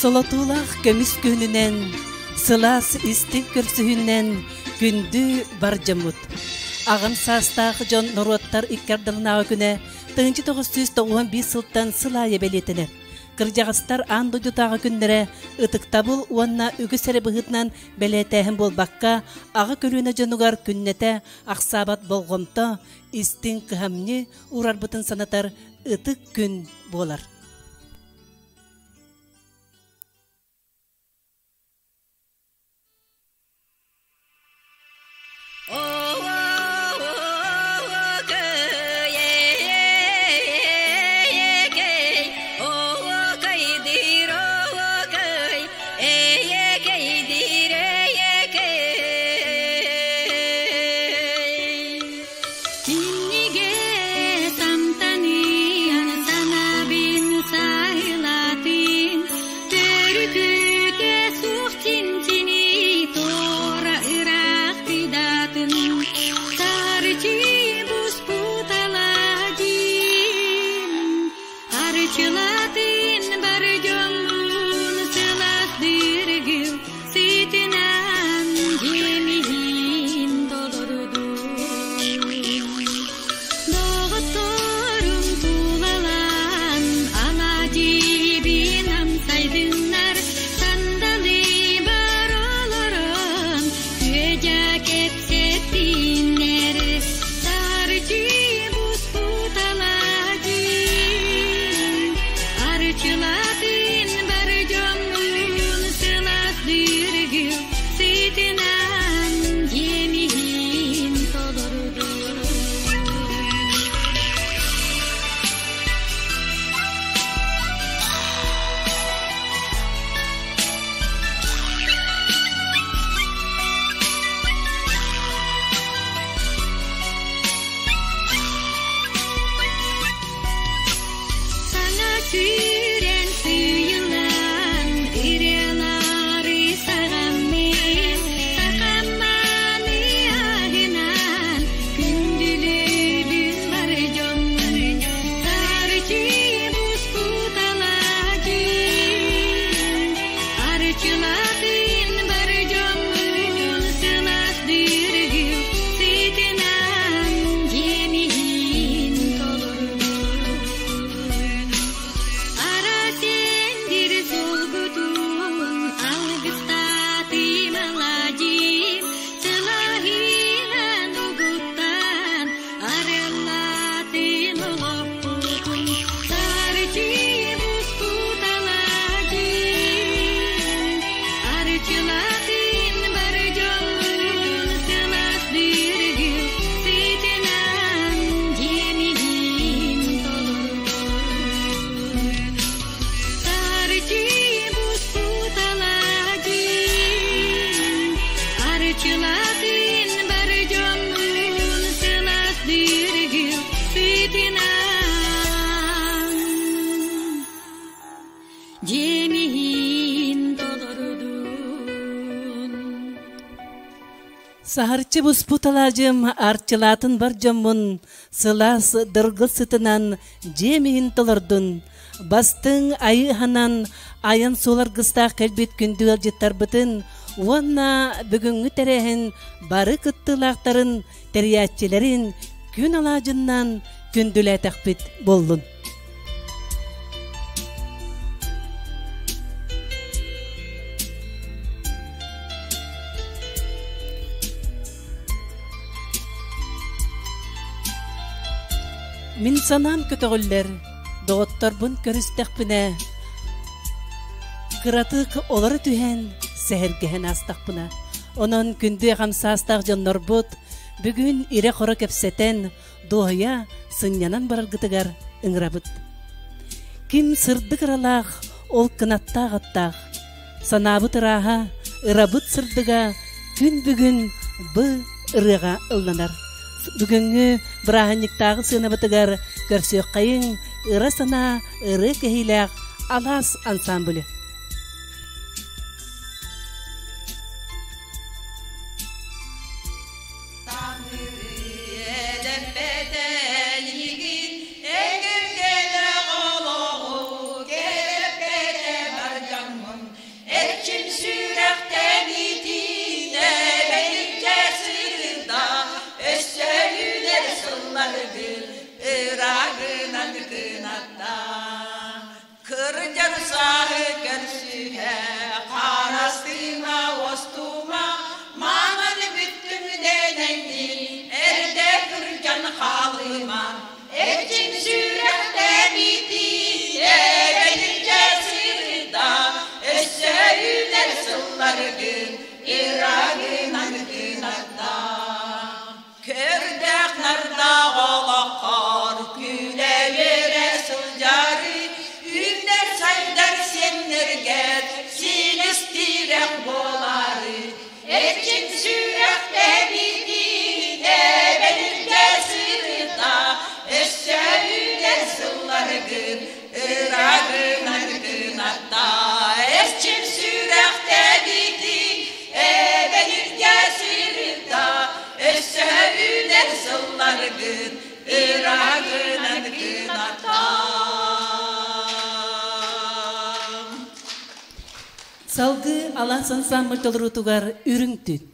Solotulaq kömüs gününen, sılas istin kürsühünnen gündü barcamut. Ağam sastaq John Norottar ikkardılnağı güne 1991 sıltan sılaya beletine. Kırjağıstar andu jutağı günlere ıtıktabul uanna ügüsere bıhıtnan beletehen bolbakka ağı kölüne jonugar künnete aksabat bolgomta istin kıhamni urarbıtın sanatar ıtık gün bolar. Saharçı busputalarcım arçılatın barcamın sılas dırgıl sıtınan jemihin tılırdın. Bastın ayı hanan ayan solar gısta kelbet gündüğel jittarbıtın. Uanna bugünkü terehin barı kıttılaqtarın teriyatçilerin gün alacından gündüle takbit bollun. Min sanam kötөгүллер доғоттарбын көрүстәкпіне кыратык олары түһен сәһәргәһен астакпына онон күндү хамсастак жоннорбут бүгүн ире хоро кепсетен доя сыннянан бараргытыгар ыңрабыт ким сырдык ралах ол кынаттагаттак санабыт ыраха ырабыт сырдыга күн бүгүн бы ырыга ылнанар бүгүнгү браханиктагы сынабытыгар көрсөк кайын ыры сана ыры кехилак алас ансамблі. halıman Etçin sürekte biti Belince sırda Össöyler sılları gün İragınan günakta Kördek narda olakar Güle vere sılcarı Ünler saydar senlerge Silistirek boları Etçin sürekte biti Belince sırda Össöyler sılları gün İragınan günakta Etçin sürekte biti Belince sırda Össöyler sılları gün İragınan günakta Salgı alasan samırtılır tugar ürüngtün.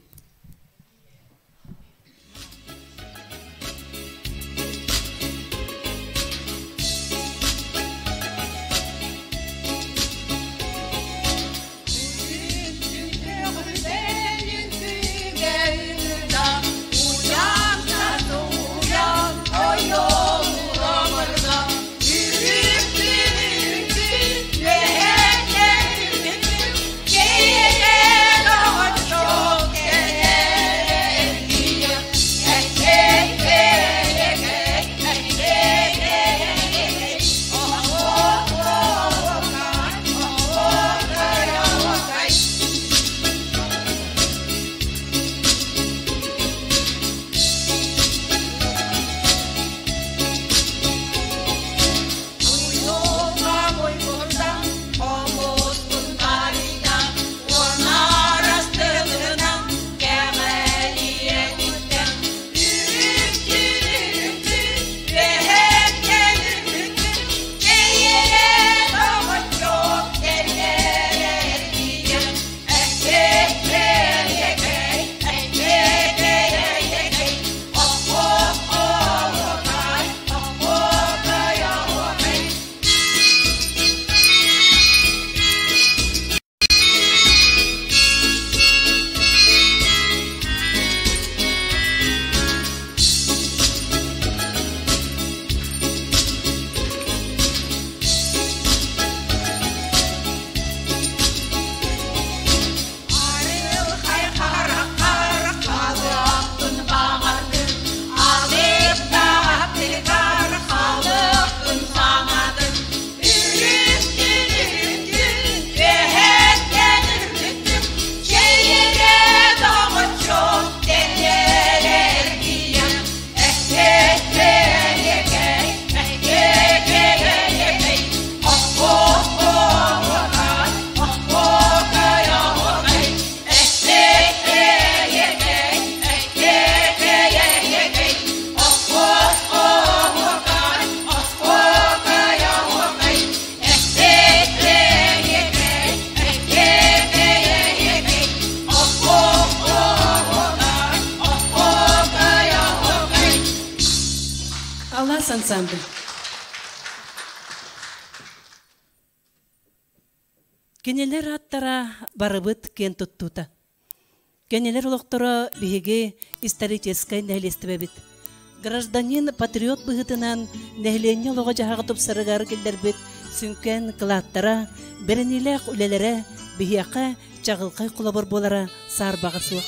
Ансамбль. Кенелер аттара барыбыт кен туттута. Кенелер улоқтора биһиге историческай нәһилестебебит. Гражданин патриот быһытынан нәһиленне олоға жаһаға тупсарыгар келдербит сүнкен кылаттара, беренилек үлелере биһиака чагылкай кулабыр болара сарбага суак.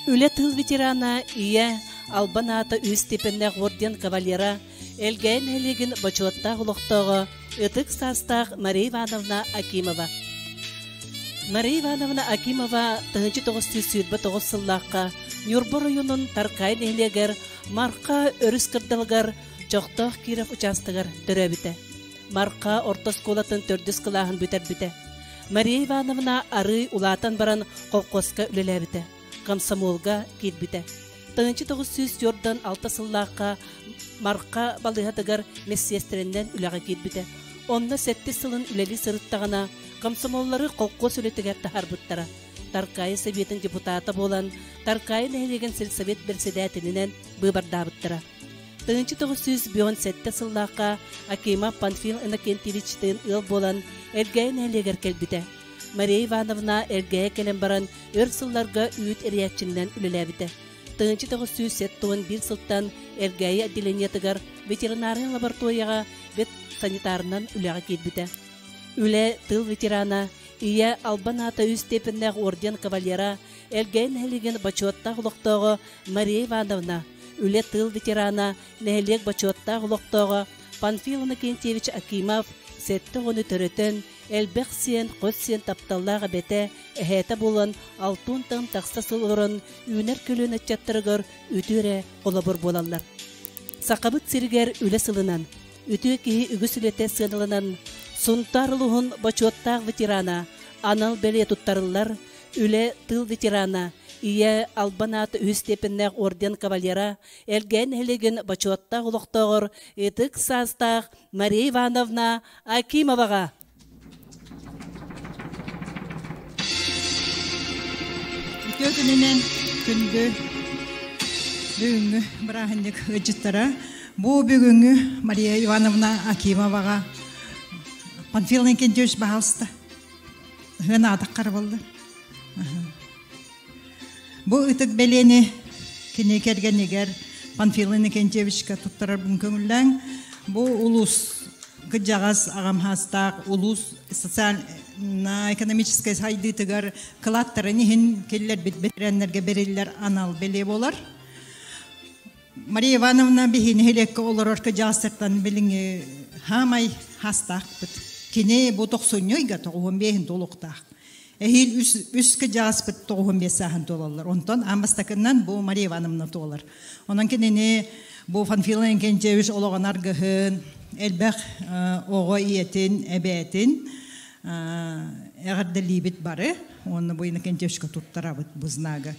Үле тыл ветерана ия Албаната үз степеннәк орден кавалера Элгән әлеген бачуатта улоқтоға ытык састақ Мария Ивановна Акимова. Мария Ивановна Акимова 1909 сыллаққа Нюрбо районын Таркай нәйлегер марқа өріс кырдылгар жоқтоқ Киров участыгар төрәбіті. Марқа орта сколатын 4 кылағын бүтер біті. Мария Ивановна ары улатан баран қолқосқа үлеләбіті. Комсомолга кетбіті. 1904 6 сыллаққа марқа балыхатыгар мессиестерінен үләға кетбіті. Онна 7 сылын үләлі сырыттағына комсомоллары қолқос үлетігер тахар бұттара. Таркай Советин депутаты болан, Таркай нәйлеген сельсовет берседәтінінен бұбарда бұттара. 1917 сыллаққа Акима Панфил Иннокентьевичтен ыл болан әргәй нәйлегер келбіті. Мария Ивановна әргәй келен баран өр сылларға үйт әриятчиннен үлеләбіті. 1971 сылтан эргәйе отделениятыгар ветеринария лабораторияга вет санитарынан үләгә килбите. Үле тыл ветерана ия албаната үз степеннәг орден кавалера элгән хәлеген бачотта гылыктагы Мария Ивановна, үле тыл ветерана нәһелек бачотта гылыктагы Панфиловна Кентьевич Акимов сетте гоны төрөтен элбексен көссен тапталлага бете эхете булын алтын тым таксасыл урын үнер көлөнө чаттыргыр үтүре олабыр болалар. Сакабыт сиргер үле сылынан үтү кии үгүсүлете сыналынан сунтарлуһун бачоттаг ветерана анал беле туттарылар үле тыл ветерана ия албанат үз степеннәг орден кавалера элген хелеген бачотта улуктогор этик састаг Мария Ивановна Акимовага. Көкүнүнен күндү бүгүнгү брахындык ыжыттара бу бүгүнгү Мария Ивановна Акимовага Панфиловна Кентьевич баалста хына атаккар болду. Бу ытык белени кине кергенигер Панфиловна Кентьевичка туттарар бун көңүлләң бу улус гыжагас агамхастак улус социально-экономический сайдытыгар кылаттары нихин келлер бетереннерге бериллер анал беле болар. Мария Ивановна бихин хелекке олорорка жастыртан билиңи хамай хастак бит. Кине бу 90-йга 95 толуктак. Эхил үскө жаспыт 95 сахан толалар. Онтон амастакынан бу Мария Ивановна толар. Онан кинене бу Панфиловна Кентьевич ологонар гыхын элбек ого иетин эбетин эгерделибит бары. Онны буйна Кентьевичка туттарабыт бузнага.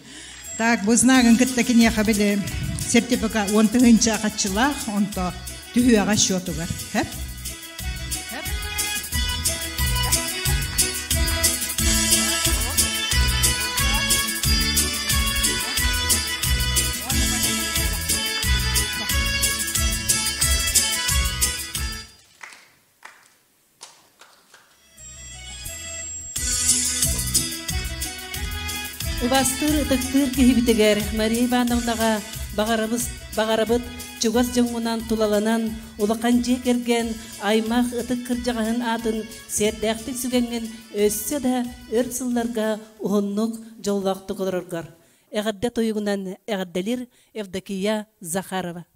Так бузнагын кыттакине хабеле сертификат 10-нчы акчылак, онто түһүага счетугар. Хеп. Убастыр тыктыр кихибитегер Мария Ивановнага багарабыт чугас жыңунан тулаланан улакан жекерген аймак ытык кыржагын атын сердәхтик сүгенген өссө да өрсылларга ухуннук жоллакты кылыргар. Эгадде тоюгунан эгадделир Евдокия Захарова.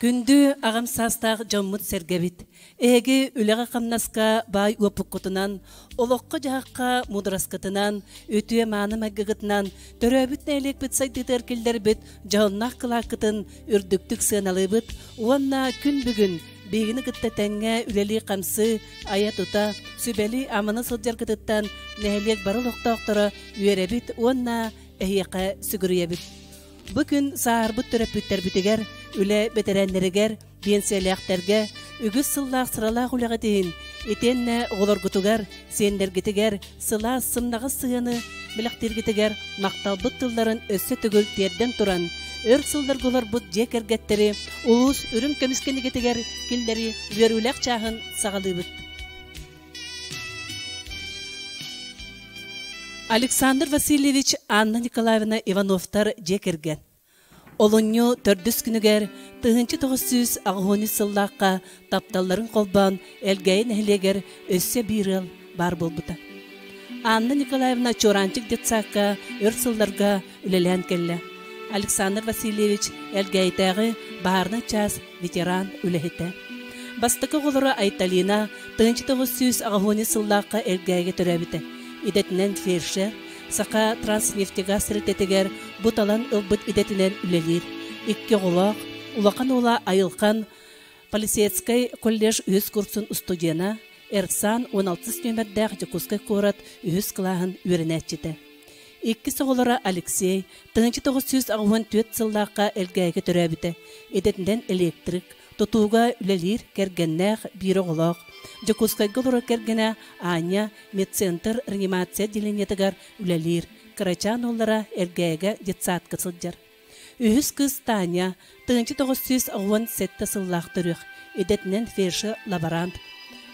Күндү агам састаг жоммут сергебит. Эги үлеге камнаска бай опуккутунан, олокко жакка мудраскатынан, өтүе маны маггытынан, төрөбүт нелек бит сайдытыр килдер бит, жоннак кылакытын үрдүктүк сыналыбыт, уанна күн бүгүн бегини кыттатаңга үлели камсы аятута сүбели аманы сылжар кытыттан нелек барылыктоктора үйребит, уанна эхияка сүгүрүебит. Бүгүн саарбыт төрөпүттер бүтегер, үле бетереннерегер, пенсияляктерге, үгүс сыллак сыралак улага дейин, этенне олоргутугар, сендергетигер, сыла сымнагы сыгыны, bilaqtirgitiger maqtal bıttılların össe tügül terden turan ör sıldır golar bud jekergetteri ulus ürün kömüskenigetiger killeri verülek çağın sağalıbıt. Александр Васильевич Анна Николаевна Ивановтар жекерген. Олонью төрдүс күнігер тыгынчы 900 сыллаққа тапталларын қолбан әлгейін әлегер өссе бір ыл бар болбыта. Анна Николаевна чоранчык детсаққа өр сылларға үлелен келі. Александр Васильевич әлгейтәғі барны час ветеран үлехеті. Бастықы қолыры Айталина тыгынчы 900 сыллаққа әлгейге төрәбіті. İdetinden Фершер, сақа транснефтегаз сіртетігер бұталан ылбыт идетінен үлелер. Икке ғолақ, улақан ола айылқан Полисецкай коллеж үйіз курсын студияна Эрсан 16 нөмірдәғ Жакускай корат үйіз қылағын өрінәтчеті. Икки соғылары Алексей 1964 сыллаққа әлгәйге төрәбіті. Идетінден электрик, тотуға үлелер кергеннәғ бері ғолақ. Жакускай голора кергене Аня медцентр реанимация деленетігер үлелер. Карачан олара әргәйге детсатқы сылджар. Үйіз кыз Таня 1967 сыллақ түріқ. Идетінен Ферші лаборант.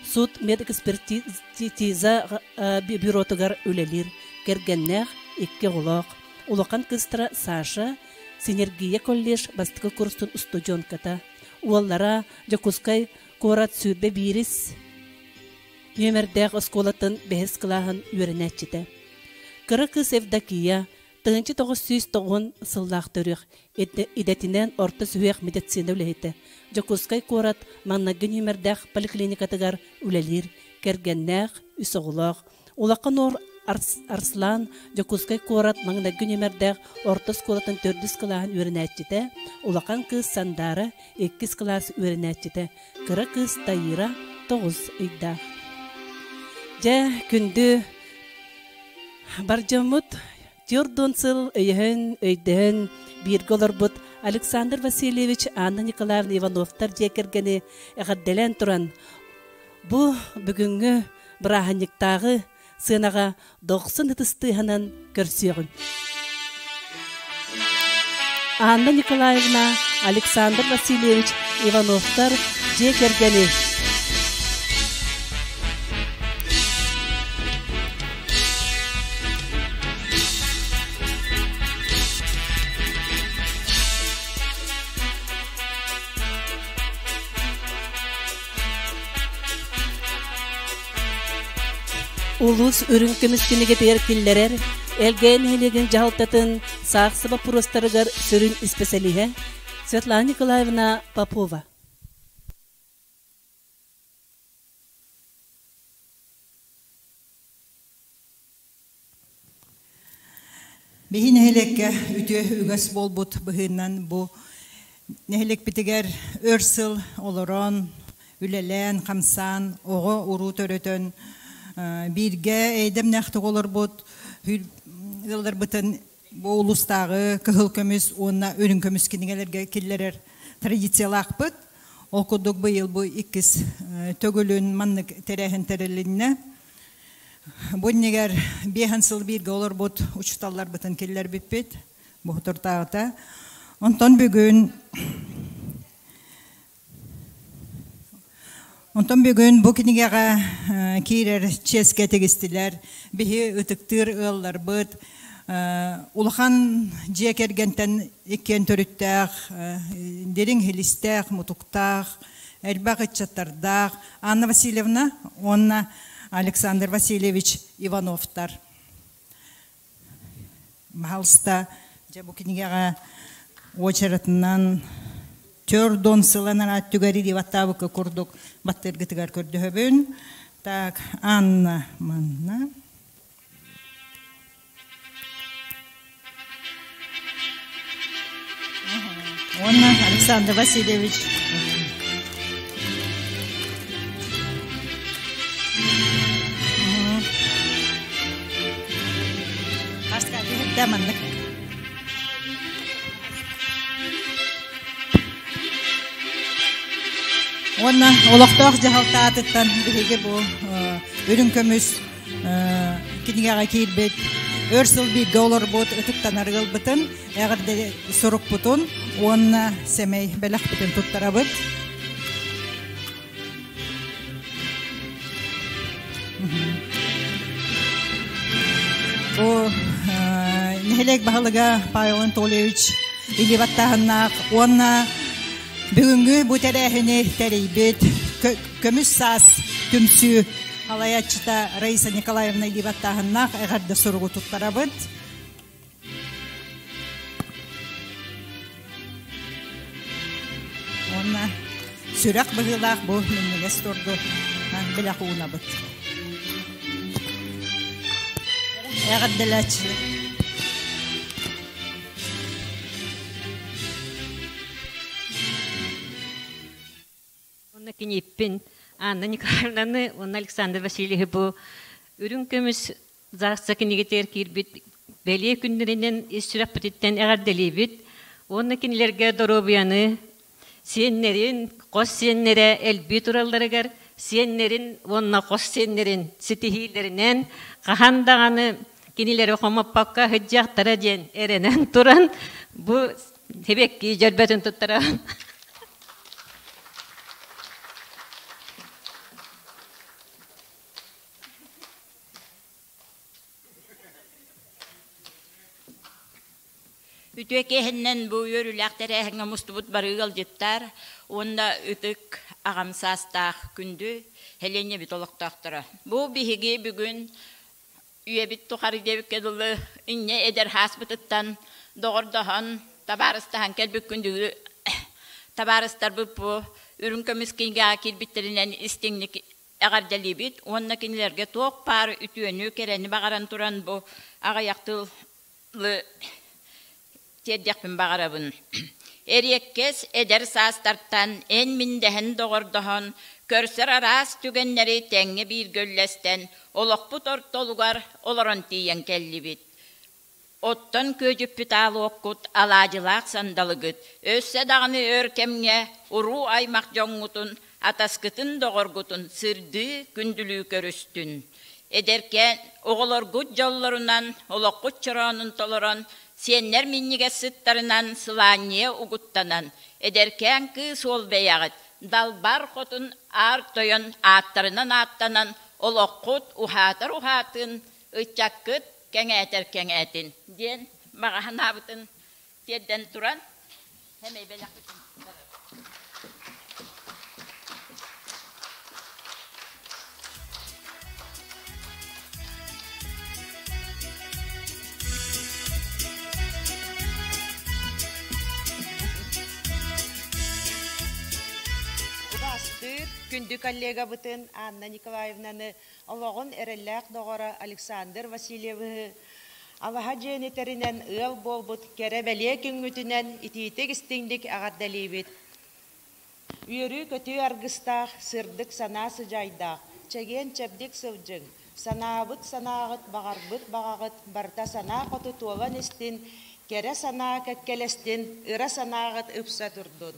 Суд медэкспертиза бюротығар үлелер. Кергеннәғ икке ғолақ. Улақан кызтыра Саша Синергия коллеж бастықы курстың студионката. Уоллара Жакускай Корат сүрбе бирис нөмірдәғ осколатын бәхіс қылағын өрінәтчеті. Кыры кыз Евдокия 1909 сыллақ түріқ идетінен орты сүйек медицина үләйті. Жакускай Корат маннағы нөмірдәғ поликлиникатығар үләлер, кергеннәғ үсіғылақ. Улақын ор Арслан Жакускай Корат маңнағы нөмірдәғ орты сколатын 400 қылағын өрінәтчеті. Улақын кыз Сандары 2 қыласы өрінәтчеті. Кыры кыз Таира 9 үйдақ. Жа күнді баржамыт тёрдон сыл өйін өйдігін біргі олар бұд Александр Васильевич Анна Николаевна Ивановтар жекергені әғадделен тұран. Бұ бүгінгі бірағанықтағы сынаға 90 ұтыстығынан көрсеғін. Анна Николаевна Александр Васильевич Ивановтар жекергені. Улус үрін көміскенеге тергілдерер, әлгейін әлеген жағылтатын сақсыба пұрыстарығар сүрін испесалиге Светлана Николаевна Попова. Бейін әлекке үті үгіс болбұт бұхынан бұ нәхелек бітігер өрсіл, олырон, үлелен, қамсан, оғы ұру төрөтін бірге әйдім нәқті олар бұд, үлдер бұтын бұл ұлыстағы күхіл көміз, онына өрін көміз кенігелерге келлерер традициялақ бұд. Оқыдық бұйыл бұл икіз төгілін маннық тәрәхін тәрілінне. Бұл негер бейхан сыл бірге олар бұд, ұчталар бұтын келлер бітпет, бұл тұртағыта. Онтан бүгін бұл кенігеға кейрер ческе тегістілер, бейі үтіктір ұллар бұд, ұлған жекергентен еккен түріттәқ, дерің хелістәқ, мұтықтақ, әлбақ үтчаттардақ, Анна Васильевна, онна Александр Васильевич Ивановтар. Мағалыста бұл кенігеға очаратынан Төрдон сыланар аттүгәри деп аттабықы көрдік, баттыргытығар көрді өбін. Так, Анна манна. Онна Александр Васильевич. Қасқа дейін дамандық. Онна олақтақ жағалтатыттан бігі бұл үрін көміз кенігеға кейлбет Örsil bir dollar bot ötükten argıl bıtın. Eğer de soruk butun. Onunla semey belak bıtın tuttarabıt. O nehelek bahalıga Pavel Anatolievich İlivattahınnak. Onunla bugünkü bu terehini teribit. Kömüs sas tümsü halayatçıta Raisa Nikolaevna İlivattahınnak. Eğer de sorugu tuttarabıt. Onunla sürek bıgılak bu minniges durdu. Bilak uğunabıt. Eğer de laçı. Onu kinipin Anna Nikolaevna'nı, onun Alexander Vasiliev'i bu ürün kömüs zaksakin yeter kirbit belye günlerinden istirahat patitten eğerdelibit. Onun kinilerge dorobiyanı siyenlerin, kos siyenlere elbit urallarıgar, siyenlerin, onna kos siyenlerin sitihilerinden kahandağını kinileri homopakka hıccahtara diyen erenen turan bu hebekki celbetin tuttaran. Ütükehinnen bu yörülektere henge mustubut barıgal jettar. Onda ütük ağamsastaq kündü helene bit olaqtaqtara. Bu bihigi bugün üye bit tuqari debik kedullu inne eder hasbıtıttan doğurdahan tabarıstahan kelbük kündü tabarıstar bu ürün kömiskinge akil bitterinden istinglik eğardeli bit. Onna kinlerge toq par ütüenü kereni bağaran turan bu ağayaqtılı Tedyakpin bağırabın. Eriyekkes eder saastartan en mindehen doğurdahan, körser aras tügenleri tenge bir göllesten, olokput ortolugar oloron tiyen kellibit. Ottan köcüppüt alı okkut, alacılak sandalıgıt, össe dağını örkemge, uru aymak jonğutun, ataskıtın doğurgutun, sırdı gündülü körüstün. Ederken oğulor gut jollarından, olokut çıranın toloran, Siyenler minnige sıttarınan sılaniye uguttanan. Ederken kı sol beyağıt. Dalbar kotun ağır toyun ağıttarınan ağıttanan. Olokut uhatar uhatın. Içakkıt keneter kenetin. Diyen bağahan abıtın. Tiyedden turan. Hemey belakıtın. Күнді коллега бұтын Анна Николаевнаны Allah'ın erellak doğara Alexander Vasiliev'i Allah'a ceneterinden ıl bol but kere belye küngütünen ititek istindik ağaddalibit. Üyürü kötü argıstağ sırdık sana sıcaydağ. Çegen çepdik sıvcın. Sanabıt sanağıt bağarbıt bağağıt barta sana kotu tuğalan istin. Kere sana kekkelestin. Ira sanağıt ıpsa turdun.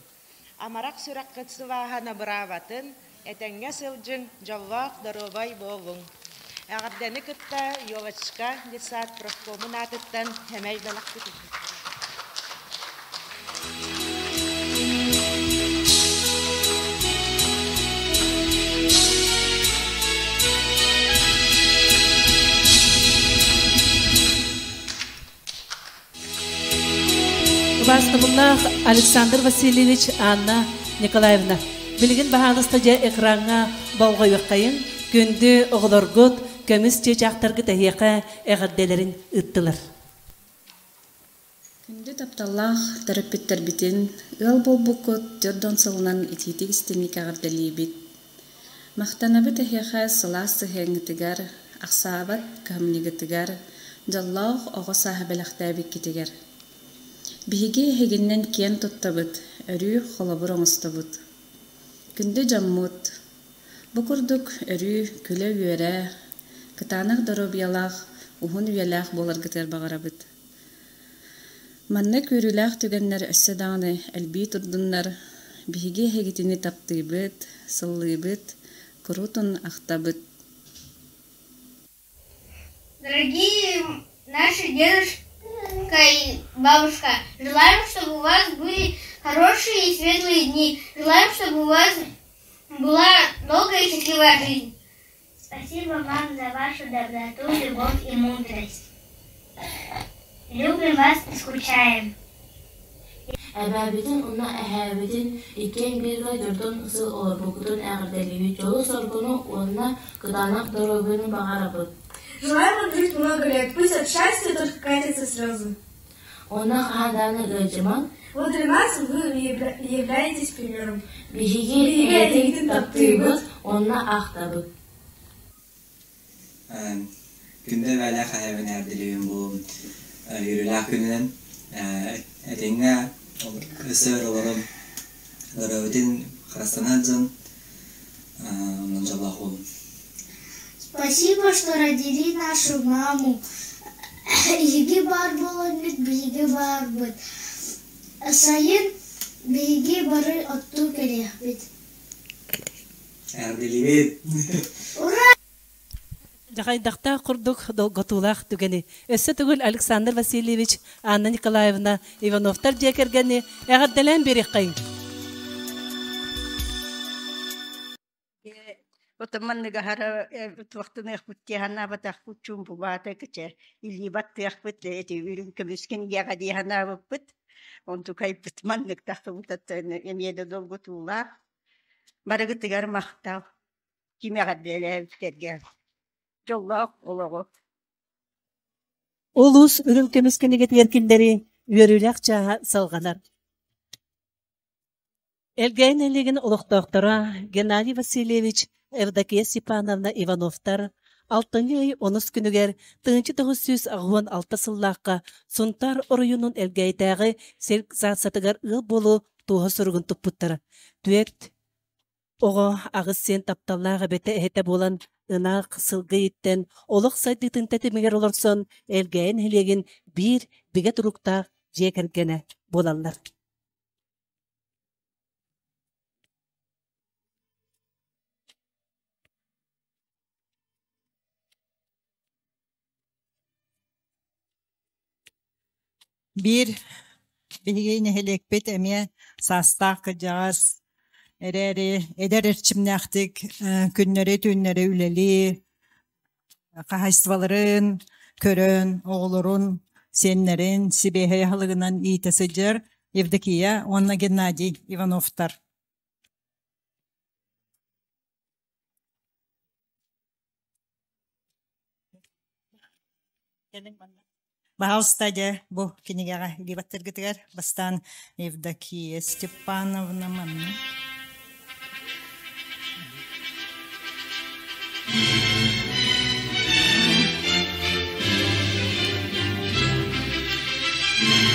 Amarak sürak kıtsıvahana bravatın, etenge sılcın jallaq darobay bolun. Ağardani kıtta yolaçka lisat proskomun atıttan hemey balak tutuk. Başlamullah Alexander Vasilievich Anna Nikolaevna bilgin bahanıstaca ekranga balga yoqqayın gündü oğlorgut kömüs çeçaqtargı tahiqa eğaddelerin ıttılar. Gündü taptallah tarıppitter bitin ıl bolbukut jordan sılınan ititik istinik ağardalibit. Mahtanabı tahiqa sılası hengitigar aqsabat kamnigitigar jallah oğa sahabelaqtabik kitigar. Bihigi heginnen kien tuttabıt, örü xolabur oңustabıt. Kündü jammut. Bukurduk örü küle üyere, kıtanaq darobiyalaq, uhun üyelaq bolargıtar bağarabıt. Manna körülaq tügenler össe dağını elbi turdunlar, bihigi hegitini taptıybıt, sıllıybıt, kurutun aqtabıt. Дорогие наша дедушка и бабушка. Желаем, чтобы у вас были хорошие и светлые дни. Желаем, чтобы у вас была долгая и счастливая жизнь. Спасибо вам за вашу доброту, любовь и мудрость. Любим вас и скучаем. Әбәбитин уна әһәбитин икен бирге дөртөн ысы орбукутун әгерделиби жолу соргуну уна кыданак дорогуну багарабыт. Желаем вам жить много лет, пусть от счастья только катятся слезы. Уна хаданы гыжыман. Вот для нас вы являетесь примером. Бихиги этин таптыбыт, уна ахтабыт. Күндө бәлә хәбән әбделибин бу йөрүләк күннән әтеңгә Кысыр оларым Даравитин Храстанадзан Нанджалаху. Спасибо, что родили нашу маму. Иги бар болот, биги бар бит. Сайын биги бары отту керек бит. Әбделибит. Ура! Жахайдақта құрдық готулақ түгені. Өсі түгіл Александр Васильевич, Анна Николаевна, Ивановтар жекергені әғірделен берек қайын. Отаман нагахара вақтын әқпітте хана батақ бұтчум бұбаты кіче. Илі батты әқпіт әті үйрін көміскен яғади хана бұппыт. Онту кайпыт маннық тақы бұтаттыны емеді долғы туылақ. Барығыттығар мақтау. Кемеғадделі әбіттерге. Жоллақ олығы. Олус үрін көміскенегет еркіндері өріләк жаға салғанар. Әлгәйін әлеген олықтақтыра Геннадий Васильевич, Евдокия Степановна Ивановтар 6 ай 10 күнігер 1900 ағуан 6 сыллаққа сұнтар орыйының әлгәйтәғі селк затсатығар ыл болу туға сұрғын тұппыттыр. Дуэт оға ағыз сен тапталлаға бәті әйті болан ына қысылғы еттен олық сайдытын тәтімігер оларсон әлгәйін әлеген бір бігет ұрықта жекергені болалар. Bir bilgeyni helekbet emye sastaq kıcağız eder erçimnaktik günleri tünleri üleli kahaystvaların körön oğulurun senlerin sibehe halığından itasıcır Evdokiya onna Gennadiy Ivanovtar. Пожалуйста, бу кинега либаттыргытыгар бастан Евдокия Степановна манна.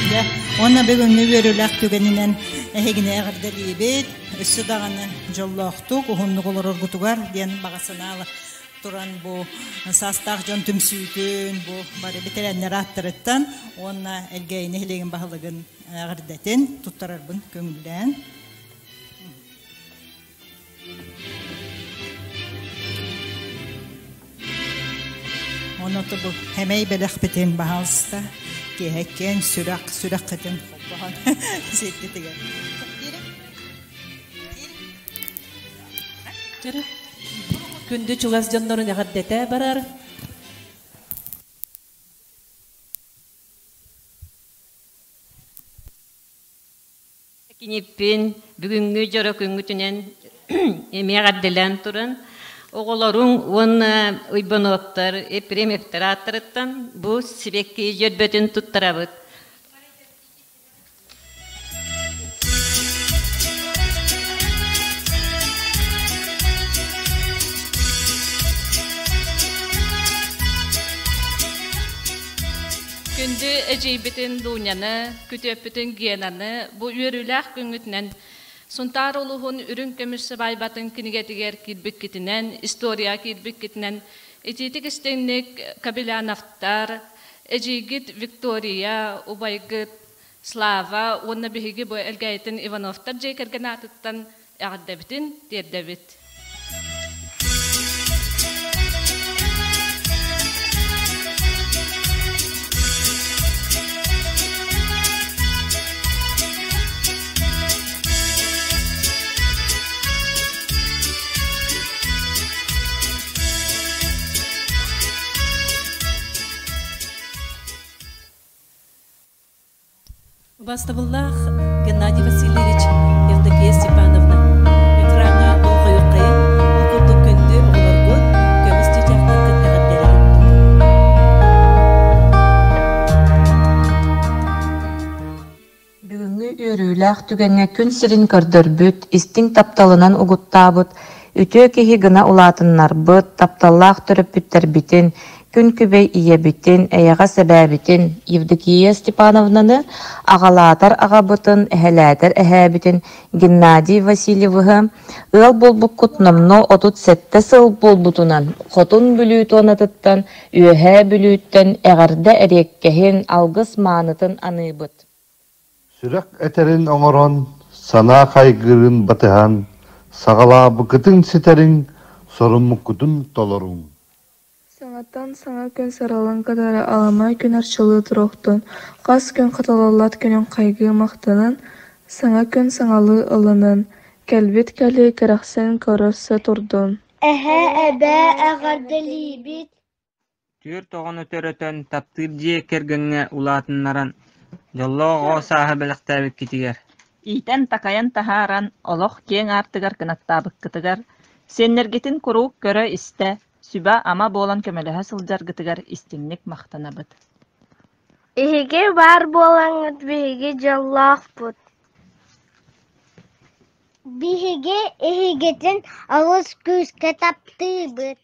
Да, онна бүгүн нүбөрүлак түгөнүнөн эгине эгерделибит, өссү даганы жоллоктук, ухуннугулар оргутугар ден багасына туран бу састах жон түмсүйтүн бу бары битереннер аттырыттан онна элгейни хилеген баһалыгын агырдатын туттарарбын көңүлдөн. Онна бу хемей белек битен баһалста кехкен сүрак-сүраккытын хоббахан сеттетиген. Жара күнді чугас жоннорун ягардете барар. Киниппин бүгүнгү жора күнгүтүнен эмиягадделен туран оголорун онна уйбоноптар эпремевтер аттырыттан бу сибекки жөрбөтүн туттарабыт. Күнді әжейбетін дуняны, күтөппітін генаны, бұл өріләқ күнгітінен, сұнтар олуғын үрін көмісі байбатын кінігетігер кирбік кетінен, история кирбік кетінен, ететік істеннік Кабеляновтар, әжейгіт Виктория, Убайгыт, Слава, онна бігі бой әлгәйтін Ивановтар жекерген атыттан әғаддәбітін дердәбіт. Бастабыллах Геннадий Васильевич Евдокия Степановна экрана болғайы қайын ұлқырды күнді оғыларғы көміс тетяқтар кіттіғаттері Бүгінгі өріләқ түгенге күн сирин көрдірбіт, истин тапталынан ұғыттабыт, үтө кехи гына улатыннар бұт, тапталлақ түріп біттер бітін, күн күбей ие бітін, әйіға сәбәбітін, Евдокия Степановнаны ағалатар ағабытын, әхәләтер әхәбітін, Геннадий Васильевығы, ыл болбук кутнымно отут сәтті сыл болбутунан, хотун бүлүйт онатыттан, үйәхә бүлүйттен, әғарда әреккәхін, алғыс манытын аныбыт. Сүрәк әтерін оңырон, сана қайгырын батыған, сағала бұқытын сетерін, сорыммұққытын толырын. Саңаттан саңа күн саралын кадары аламай күн арчылы тұроқтын, қас күн қаталалат күнін қайғы мақтанын, саңа күн саңалы ылынын, кәлбет кәлі кәрәқсен көрісі тұрдын. Әхә әбә әғардалі бит. Түр тоғын өтөрөтөн таптыр же кергенге улатыннаран, жолло оосаһы белектәбик китигер. Итен такаян тахаран, олох кең артыгар кынаттабык кытыгар, сеннергетин курук көрө исте, сүбә ама болан көмөлөһө сылжар гытыгар истинник мактанабыт. Иһиге бар болаңыт биһиге жоллоох бут. Биһиге иһигетин алыс күскә таптыбыт.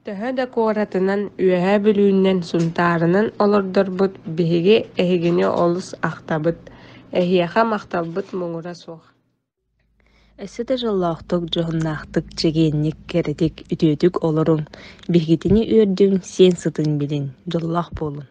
Төһө да куоратынан үөһэ бүлүүннен сунтаарынан олордорбут биһиги эһигини олус ахтабыт, эһиэхэ макталбыт муңура суох. Эссе да жоллоохтук жоһуннаахтык чегенник керетик үтүөтүк олорун, биһигитини үөрдүң сен сытын билин, жоллоох болун.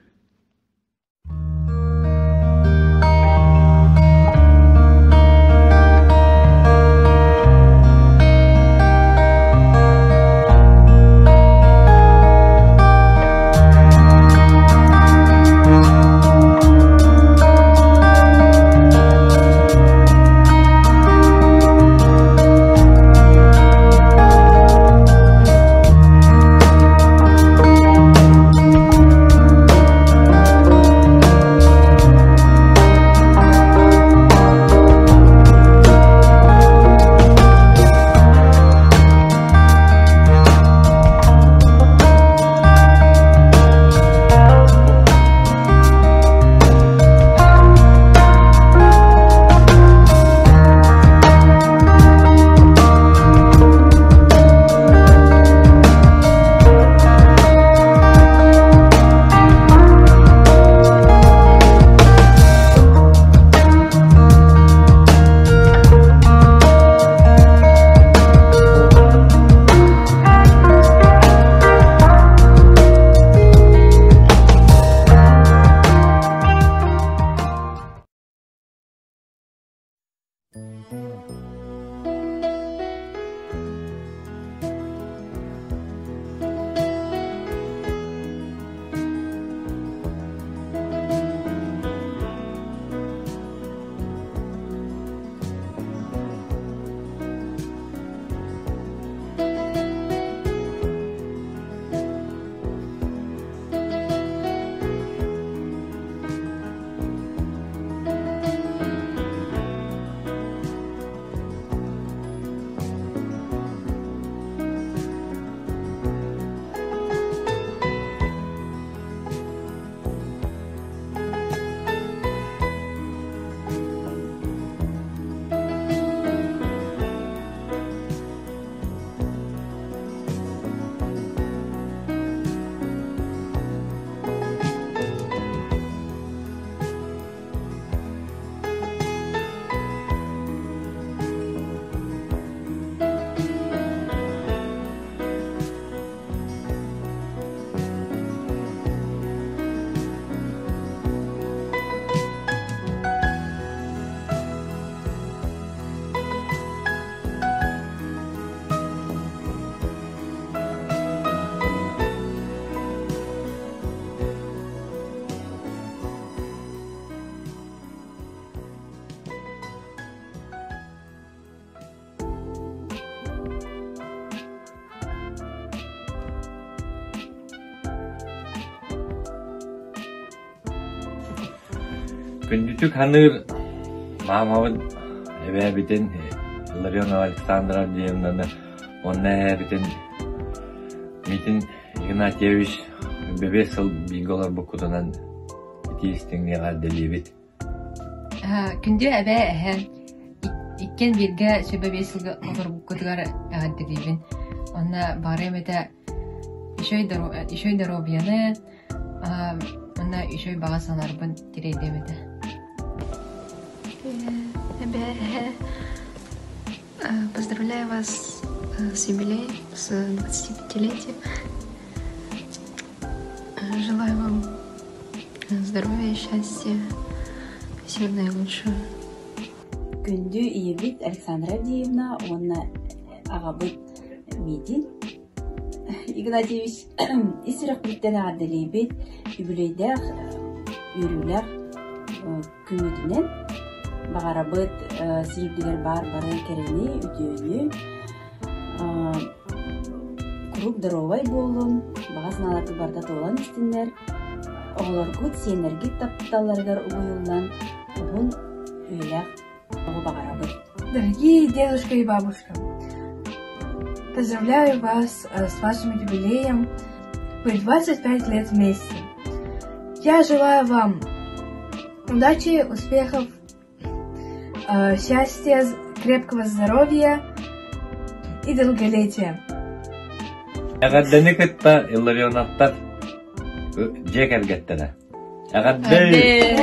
Күндүтүк ханыр мамабын эбэбитин Ларионова Александра Андреевнаны онна эбитин Митин Игнатьевич бебесыл биголар букутунан тиистиңнега делибит. Күндү эбэ эһэн иккен бирге сөбебесылга олар букутугар делибин. Онна баремете ишой доробияны онна ишой багасаларбын тирейдемете. Поздравляю вас с юбилеем, с 25-летием. Желаю вам здоровья, счастья, всего наилучшего. Күндү иебит Александра Авдеевна, онна агабыт Митин Игнатьевич исирак биттен аделибит юбилейдер үрүлер күнүтүнен багарабыт сирдигер бары керени үтөөнү круг даровай болун багасыналарды барда толан истиннер оголоргут сиэнергит тапталаргар угуюллан угун үйлер багарабыт. Дорогие дедушка и бабушка, поздравляю вас с вашим юбилеем. Вы 25 лет вместе. Я желаю вам удачи, успехов, счастья, крепкого здоровья и долголетия. Агадданы кытта Илларионаттар жекер геттера. Агадды.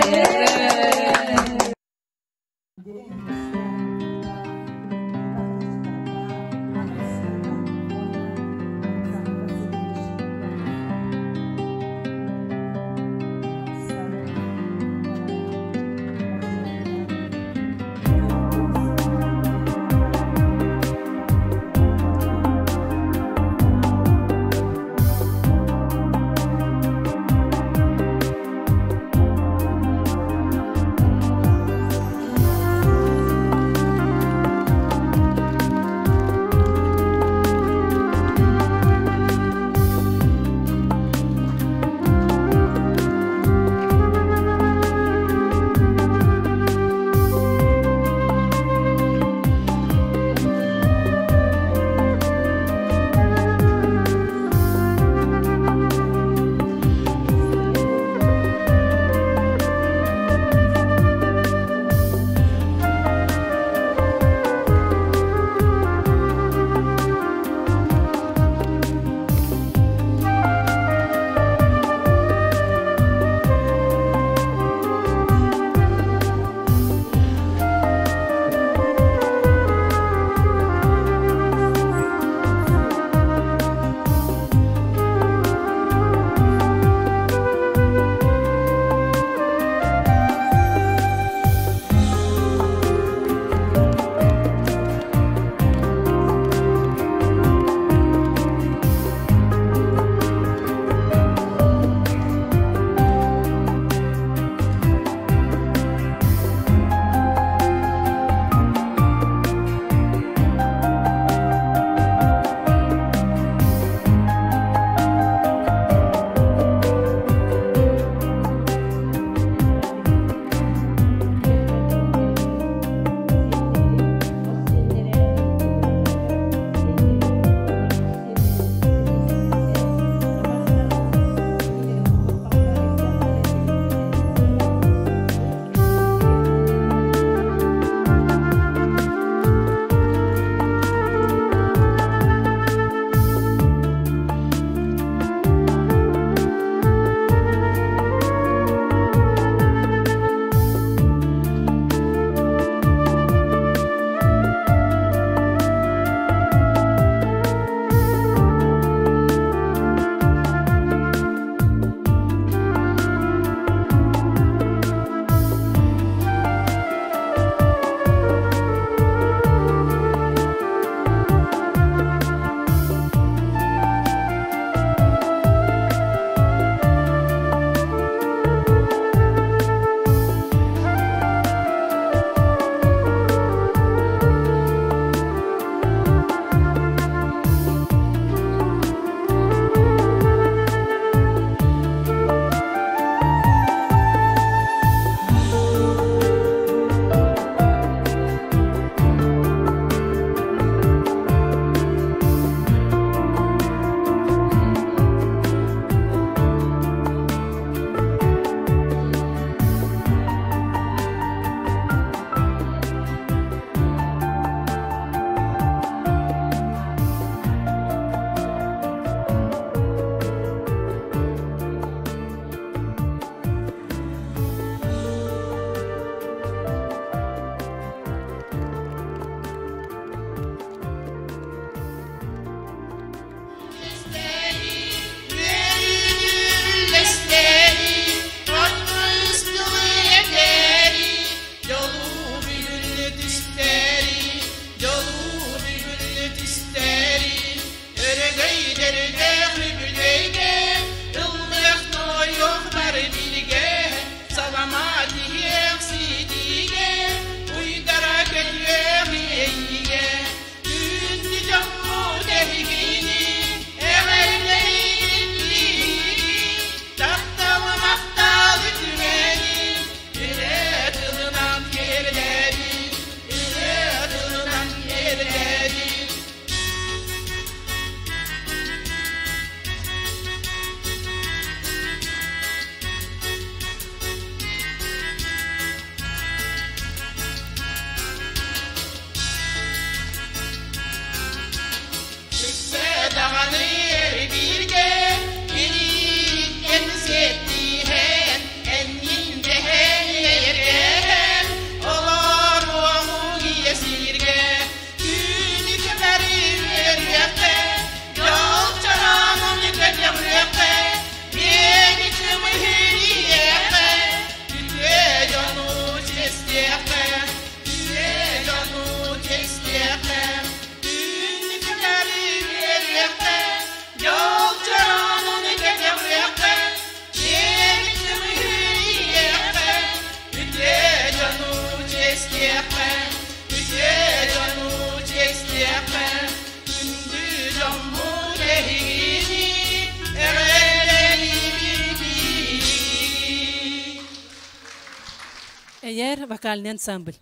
Eğer vokal ensemble.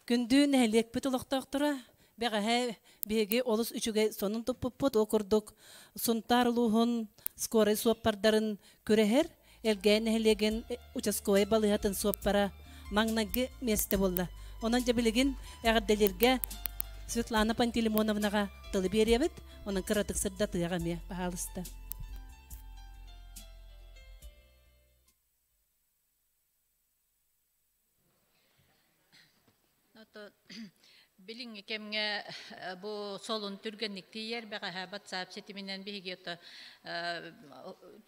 Gündüğün helek bütülüktüktüre, beğe bege olus üçüge sonun tupuput okurduk. Suntarluğun skore suappardarın küreher, elgen helegen uçaskoy balıhatın suappara magnagı meste bolla. Onanca biligin eğer delirge Svetlana Pantelimonovnaga tılı beriyebit, onun kıratık sırda tığamaya pahalısta. Bilin kemge bu solun türgenlik diyer baga habat sahip setiminden bihigiyata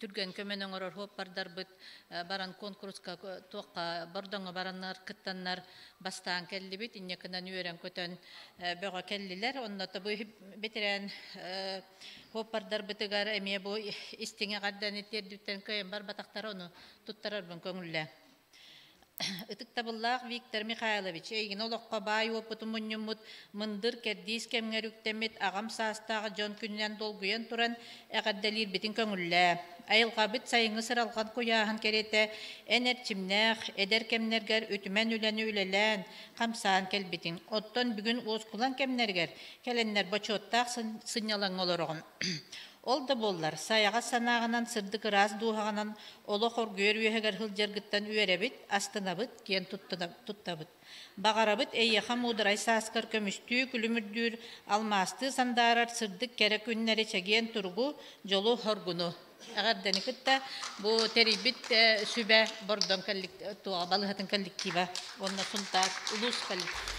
türgen kömenen oror hop bardarbıt baran konkurska toqa bardanga baranlar kıttanlar bastan kellibit inyakinden üyeren köten baga kelliler onna tabu bitiren hop bardarbıtıgar emiye bu istinge kaddan etir dütten kayın bar bataktar onu tuttarar ben köngülle. Ытыктабыллаах Виктор Михайлович, эйгин олоққа бай опыту мұннымыт мындыр кәрдейс кәмгер үктемет ағам састағы жон күннен долгуен туран әғаддалир бітін көңілі. Айылға біт сайыңы сыралған қояғын кереті әнерчімнәқ, әдер кәмнергер өтімен үләні үлелән, қамсаған кәлбітін. Оттон бүгін оскулан кәмнергер, кәленнер бачоттақ сынялан олырығын. Ол да боллар, саяға санағынан сырдық раз дуғағынан олы қоргүйер үйегер хылжаргыттан үйеребіт, астынабыт, кен туттабыт. Бағарабыт әйеқам удырай саскар көмісті, күлімірдүр, алмасты сандарар сырдық кәрі күннері чәген тұрғу жолу хоргуну. Ағарданы күтті, бұл терибіт сүбә бордон туға балығатын коллектива, онна сұнтақ, ұлыс коллектив.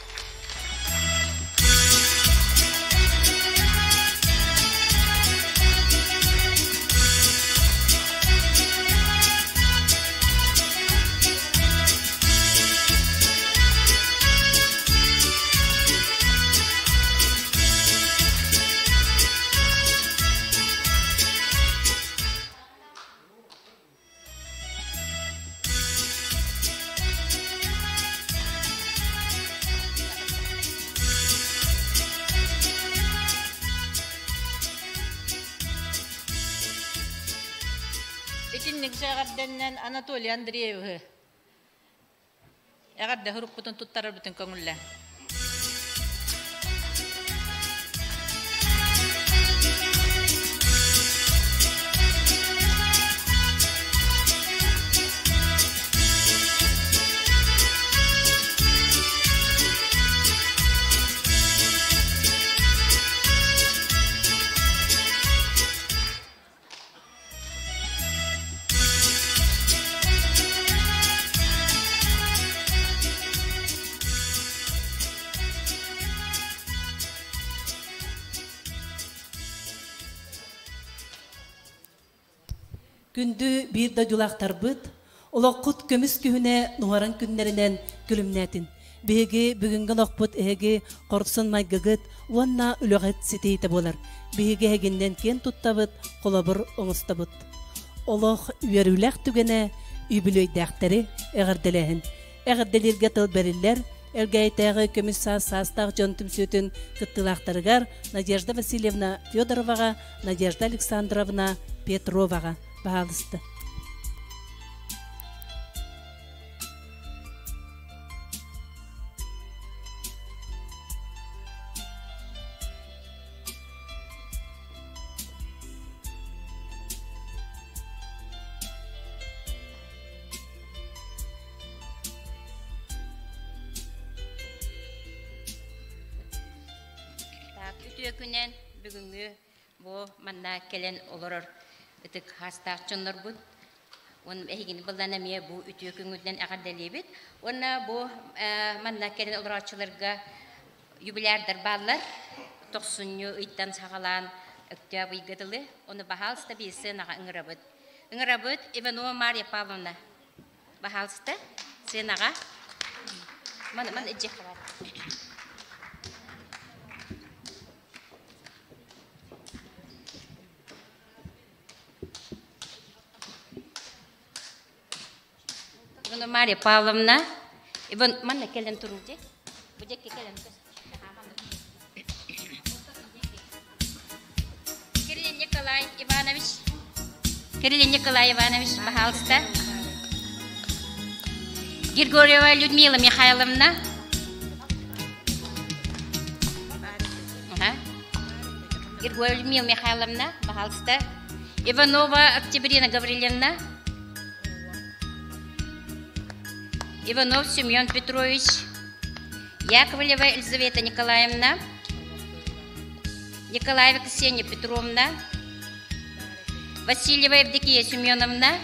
Эғарденнен Анатолий Андреевы. Эғарда хұрып бұтын тұттарар бұтын көңілі. Gündü bir da julaqtar bıt, olaqut kömüs kühüne nuharan günlerinden gülümnetin. Bihegi bugünkü loqput ehegi qorsun maygıgıt, uanna ülüğet siteyte bolar. Bihegi heginden ken tuttabıt, kolabır oğustabıt. Olaq üyerülek tügene übülöy dağtari eğerdelehin. Eğerdelirge tıl beriller, Elgaytағы көміс састағы жонтым сөтін кыттылақтарығар Надежда Васильевна Федороваға, Надежда Александровна Петроваға бағалысты. Күнен бүгінгі бұл манна келен олырыр үтік хастақ чонлар бұд. Оның әйгені бұлдан әме бұл үтіе күнгіден әғарделей бет. Оны бұл манна келен олырарчыларға юбилярдар баллар. 90 ұйттан сағалан өктя бұйгыдылы. Оны бағалысты бейсі наға ұңырабыд. Ұңырабыд Иванова Мария Павловна. Бағалысты сен наға. Ман үджек қабар. Мария Павловна, Иван, манна келен турулде. Бужекке келен көз. Кирилл Николай Иванович. Кирилл Николай Иванович, пожалуйста. Григорьева Людмила Михайловна. Григорьева Людмила Михайловна, пожалуйста. Иванова Октябрина Гавриловна. Иванов Семен Петрович. Яковлева Елизавета Николаевна. Николаева Ксения Петровна. Васильева Евдокия Семеновна.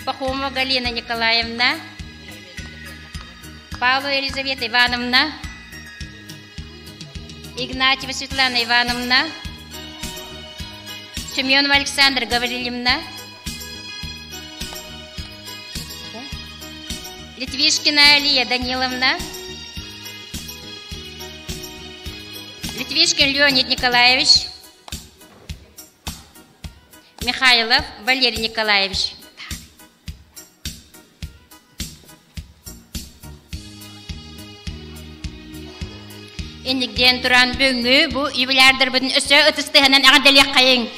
Пахомова Галина Николаевна. Павлова Елизавета Ивановна. Игнатьева Светлана Ивановна. Семенова Александра Гавриловна. Литвишкина Алия Даниловна. Литвишкин Леонид Николаевич. Михайлов Валерий Николаевич. Индигден туран бүгүнү бу юбилярдыр бүтүн өсө ытыстыһынан агадалык кайын.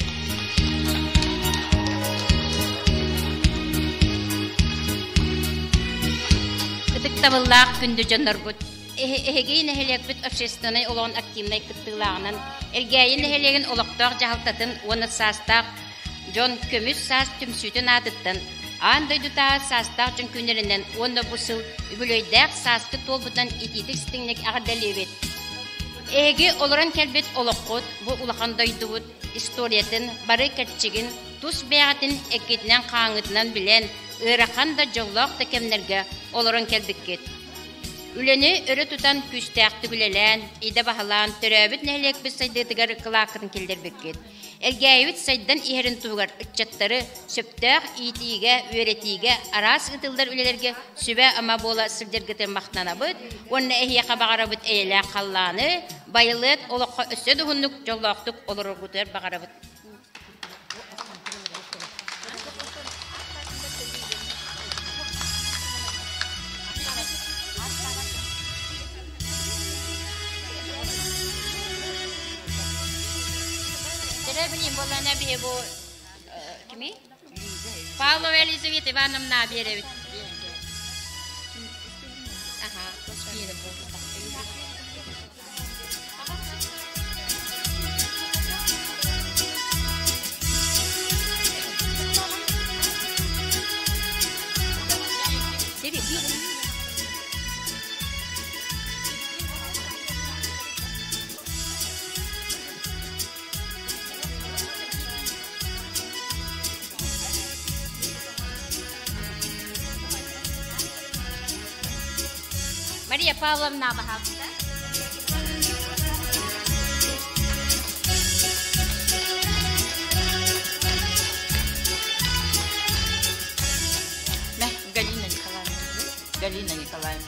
Ытыктабыллаак күндү жоннор бут. Эхегейин эхелек бүт общественный олон активный кыттылагынан элгейин эхелеген олоктоок жахалтатын оны састак жон көмүс сас түмсүтүн атыттан андай дутаа састак жон күнөрүнөн оны бусыл үбүлөйдәк састы толбутан ититик стиңнек агадалыбет. Эги олоран келбет олоккут бу улахандайдыбыт историятын бары кэтчигин тус бэятын экитнен каңытынан билен ыраканда жоллок текемнерге олоран келбеккет. Үлени өрө тутан күстәк түгүлелән, иде бахалан төрөбүт нәһлек бис сайдыгар кылакын келдербеккет. Элгәйбит сайдан иһерин тугар иччаттары сөптәк итиге, өретиге, арас ытылдар үлелерге сүбә ама бола силдергетен мактанабыт. Онны эхия кабагарабыт эйлә калланы, байлыт олокка өсө духуннук жоллоктук олорогутер багарабыт. Bileyim vallahi ne bileyim bu kimi? Pavlova Elizaveta Ivanovna Berevit. Aha, Kospira bu. Мария Павловна Бахавста. Галина Николаевна. Галина Николаевна.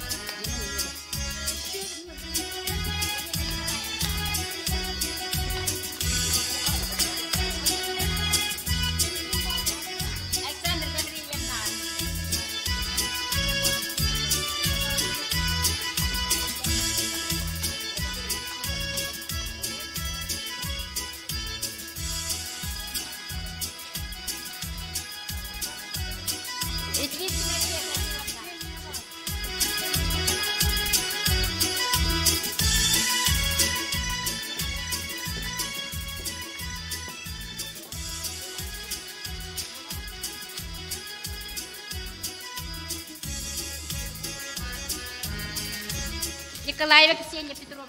Николаева Ксения Петровна.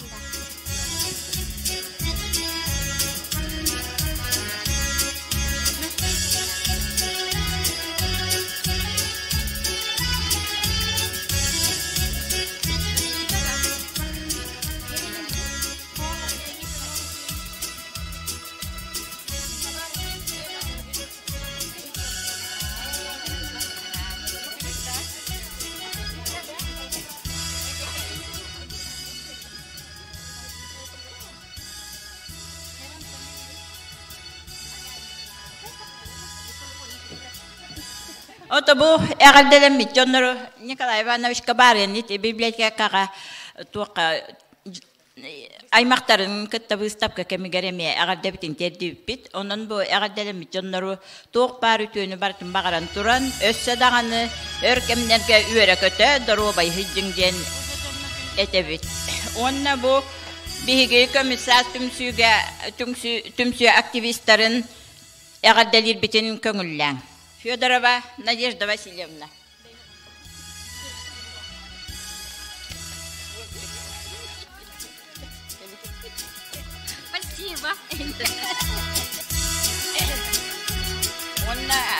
Отобу эгардэлэм митчоннору Николай Иванович Кабаренит и библиотека туака аймактарын кытта выставка кемигереме эгардебитин тердиппит. Онон бу эгардэлэм митчоннору туак бары түйүнү бартын багаран туран өссө даганы өркемнерге үйөрө көтө доробай хыджиңден этебит. Онна бу биһиги комиссар түмсүү активисттарын эгардэлир битин көңүлләң. Федорова Надежда Васильевна. Спасибо.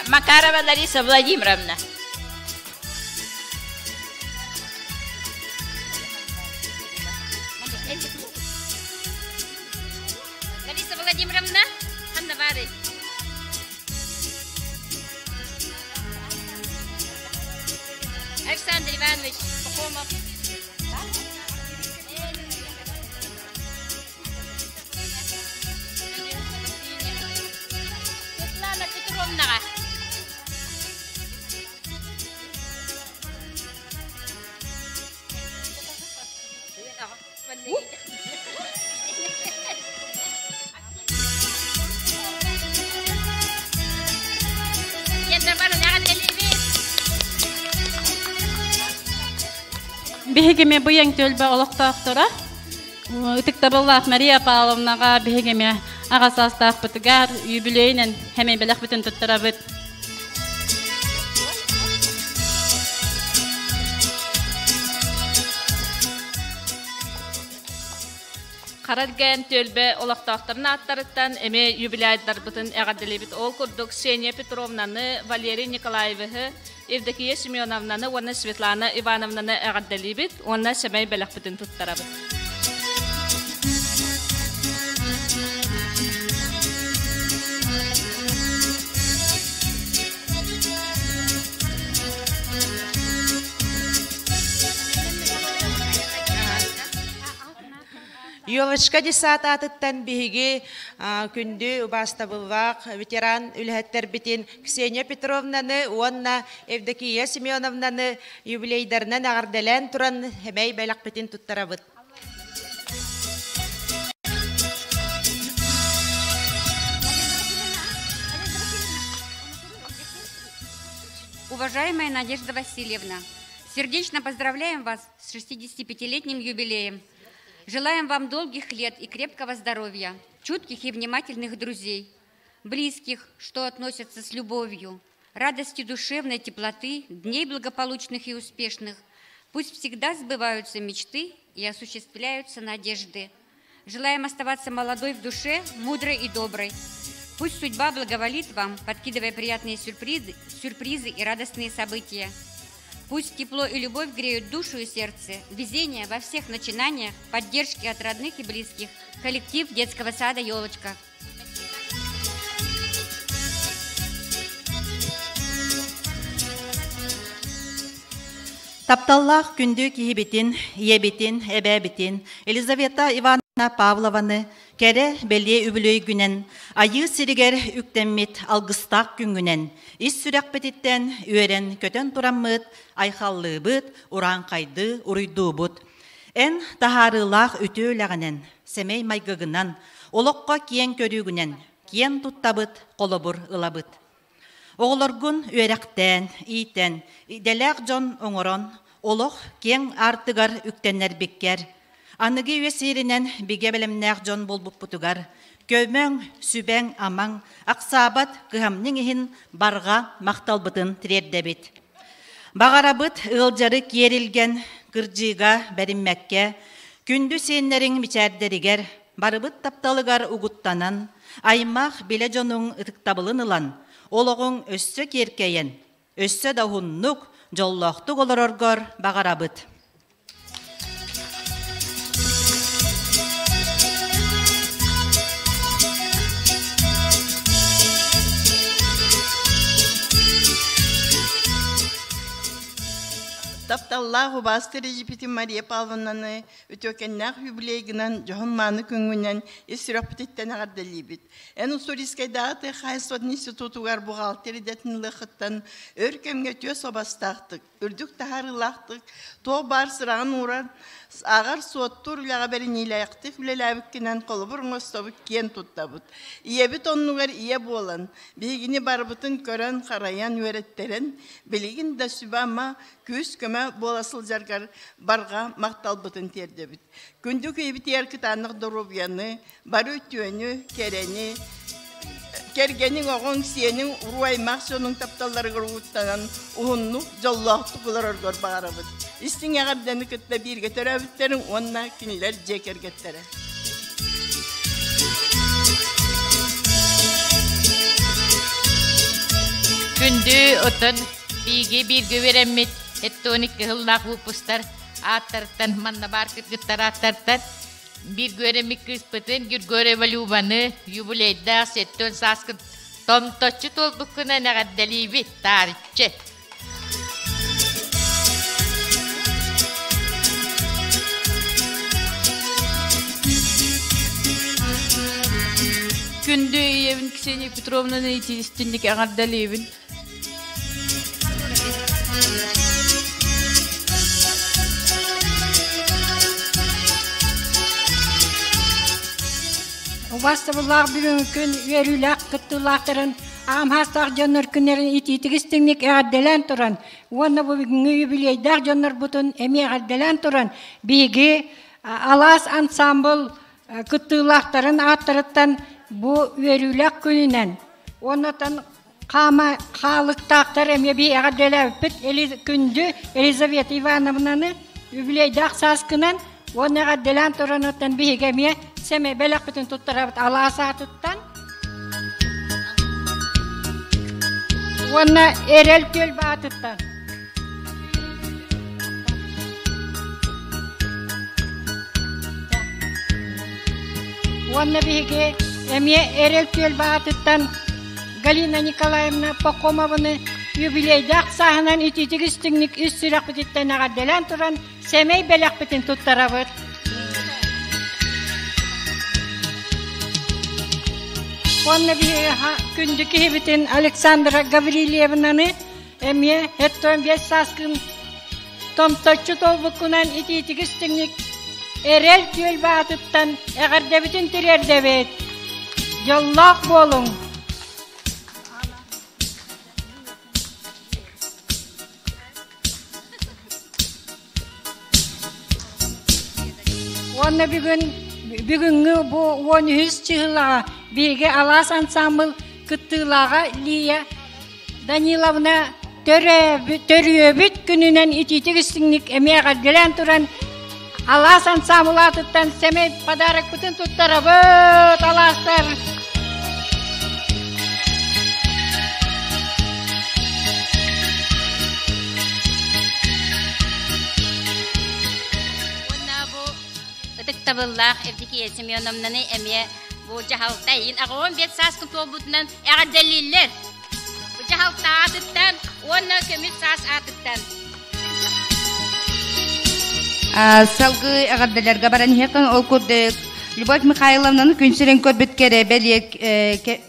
Макарова Лариса Владимировна. Лариса Владимировна, Анна Вары. Александр Иванович Пахомов. Светлана Петровна. Бихигеме буян төлбе олоқтақтыра. Үтіктабыллақ Мария Павловнаға бихигеме ағасастақ бұтығар юбилейнен хәмей біліқ бүтін тұттыра бұт. Қарадген төлбе олоқтақтырына аттарыттан әме юбилейдар бұтын әғаделебіт. Ол күрдік Ксения Петровнаны, Валерий Николаевығы, Евдокия Семеновнаны, оны Светлана Ивановнаны әғаделебіт, оны сәмей бәліқ бүтін тұттарабыт. Юлышка десата атыттан биһиги күндү убастабылвак ветеран үлһәттер битин Ксения Петровнаны, уонна Евдокия Семеновнаны юбилейдарынан ағарделен туран хәмәй бәләк битин туттарабыт. Уважаемая Надежда Васильевна, сердечно поздравляем вас с 65-летним юбилеем. Желаем вам долгих лет и крепкого здоровья, чутких и внимательных друзей, близких, что относятся с любовью, радости душевной теплоты, дней благополучных и успешных. Пусть всегда сбываются мечты и осуществляются надежды. Желаем оставаться молодой в душе, мудрой и доброй. Пусть судьба благоволит вам, подкидывая приятные сюрпризы и радостные события. Пусть тепло и любовь греют душу и сердце, везение во всех начинаниях, поддержки от родных и близких. Коллектив детского сада «Елочка». Тапталлах күнді кихибитин, ебитин, эбәбитин, Елизавета Ивановна Павлованы кәре беле үбілөй күнен, айы сиригер үктеммит алгыстақ күнгінен, ис сүрәк бетиттен үйерен көтен тураммыт, айхаллы бұт, уран қайды, уруйду бұт. Ән тахарылақ үтөйләғінен, семей майгығынан, олыққа киен көрігінен, киен туттабыт, қолыбыр ылабыт. Оғылыргын үйеректен, ийтен, иделәқ жон оңырон, олық кен артығар үктенер беккер. Анығы өсерінен биге білімнәқ жон болбуп бұтығар. Көмөң, сүбәң, амаң, ақсабат қығамның ехін барға мақталбытын тірердебет. Бағарабыт ылжары киерілген кыржыға бәріммәкке, күнді сенлерің мичәрдерігер, барыбыт тапталығар ұғыттанан, аймақ біле жоның ытықтабылын ылан, олығың өссө керкейен, өссө дауыннық, жоллоқтық олыроргор бағарабыт. тапталлағы бастыры жіпеті Мария Павловнаны өтөкеннақ юбилейгінен жоғын маны күнгінен есіраппететтен ағардалибет. Ән Уссурийскайдағы Хайсот институтуғар бұғалтері дәтін лықыттан өркемге төс обастақтық, үрдік тағарылақтық, тоқ бар сырағын ұран, ағар соттур үләға бәрін елайқтық үләләбіккінен қолы бұрын остобы кен тұттабыд. Иебіт оннуғар ие болан, бейгіне барбытын көрін қараян өреттерін, білігін да сүбама көз көмі боласыл жарғар барға мақтал бұтын тердебіт. Күнді көйбіт еркіт анық дұрубияны, бар өтіөні, керені, кергенің оғын сенің ұруаймақ соның тапталары ғырғыттанан ұғынну жоллақты құлар өргөр бағарабыд. Истің ағарданы күтті бірге төрәбіттерін онына күнілер жекергеттері. Күнді отын бірге вереммет, әттоник ғыллақ ұпыстар аттарттан, манна бар күттар аттарттан, bir göremik kıspıtın gür görevalüvanı yubileyda settön saskın tom toçu tolbukuna nagadali bit tarihçe. Күнді evin Kseniya Petrovna'nın itilistинlik agadali evin. Vastavullar bugün gün verülak kıttıllakların amhastaq jonlar günlerin ititigistingnik eğaddelen turan. Ona bu bugün yubileydak jonlar butun emi eğaddelen turan. Bigi alas ansambl kıttıllakların attarıttan bu verülak gününen. Onatan kama kalıktaktar emi bir eğaddelen bit kündü Elizaveta Ivanovna'nı yubileydak saskınan. Ona eğaddelen turan otan bigi emi Seme belak bütün tuttarabat alasa tuttan. Wana erel köl batuttan. Wana bihge emiye erel köl batuttan. Galina Nikolaevna Pokomova'nı yubileydak sahanan ititigistinglik üstürak bititten agaddelan turan. Seme belak bütün tuttarabat. Ona bir kündeki hebitin Aleksandra Gavrilyevna'nı emiye hetton beş saskın tom toçu tolbukunan ititigistinglik erel köl batıttan eğer debitin tirer debet yallak bolun. Ona bugün bu 13 çıhılağa Birge alas ansambl kıttılağa Liya Danilovna törüyöbüt gününen ititigistinglik emeğe gelen turan alas ansambl atıttan seme padarak bütün tuttarabıt alaslar. Ona bu ıtıktabıllah Evdiki Semyonovna'nı emeğe bu cahaltayın ağabeyim bir saskın tobutnan eğdeliler. Bu cahalta atıttan, ona kömür sas atıttan. Salgı eğdelerge baran hekin ol kurduk. Любовь Михайловнa'nın günsiren körbütkere beliyek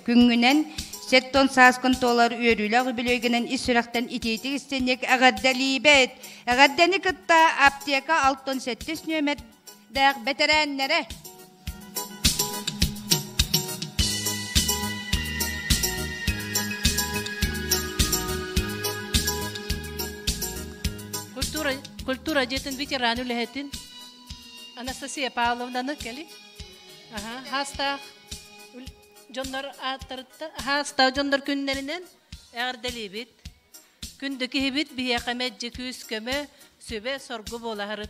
küngünen setton saskın tolar üyörüyle bilögenen isüraktan itiyetik istenek eğdelibet. Eğdeni kıtta apteka 67 nömet dağ beterenlere. Kultura jetin veteranu lehetin. Anastasia Pavlovna'nı keli. Hasta jonlar atarta hasta jonlar günlerinden eğerdelibit. Kündeki hibit bir yakamet ceküs köme sübe sorgu bolaharıt.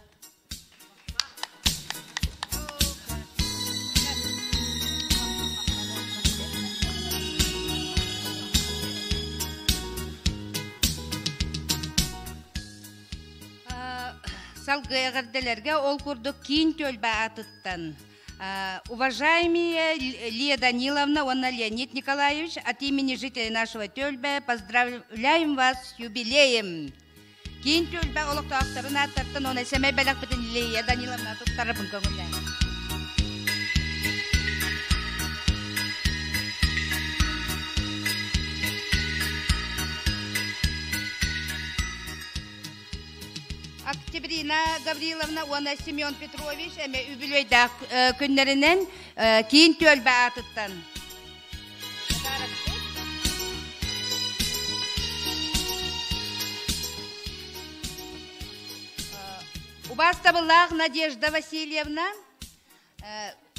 Salgı eğerdelerge ol kurduk kiin tölbe atıttan. Уважаемая Лия Даниловна, Анна Леонид Николаевич, от имени жителей нашего Тёльбе поздравляем вас с юбилеем. Кейін төлбе олықтақтарын аттартын оны семей бәлік бітін Лея Даниловна тұттарыбын көңілі. Октябрина Гавриловна, оны Семен Петрович, әме үбілейді күнлерінен кейін төлбе атыттан. Убастабыллах Надежда Васильевна,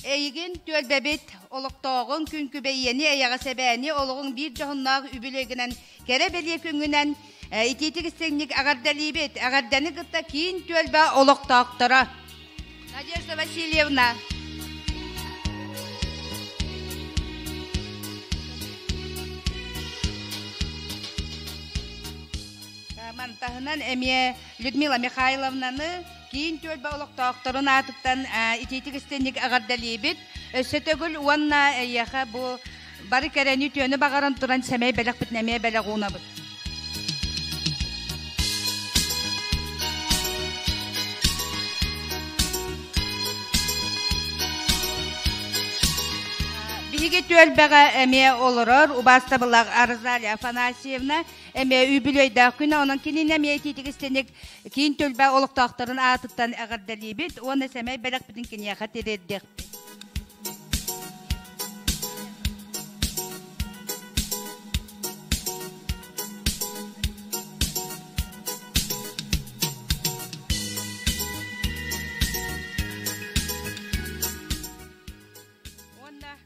әйген төлбәбет олықтағын күн күбейені әйяға сәбәні олығын бір жоғыннағы үбілегінен кәрі бәле күнгінен итетік істеңнік ағардалибет, ағарданы қытта кейін төлбә олықтақтыра. Надежда Васильевна. Мантахынан әме Людмила Михайловнаны кейін төлбә олықтақтырын атыптан итетік істеңнік ағардалибет. Өсетігіл уанна әйяға бұл бары кәрәні түйені бағаран тұран сәмей бәлік бітін әме бәлік оңа бұд. Биге төлбәға әме олырыр, Убастабылақ Арзалия Афанасьевна әме үбілейді күні, оның кенен әме ететік істенек кейін төлбә олықтақтарын атыттан әғардалибет, оны сәмей бәлік бітін кенеға терердек.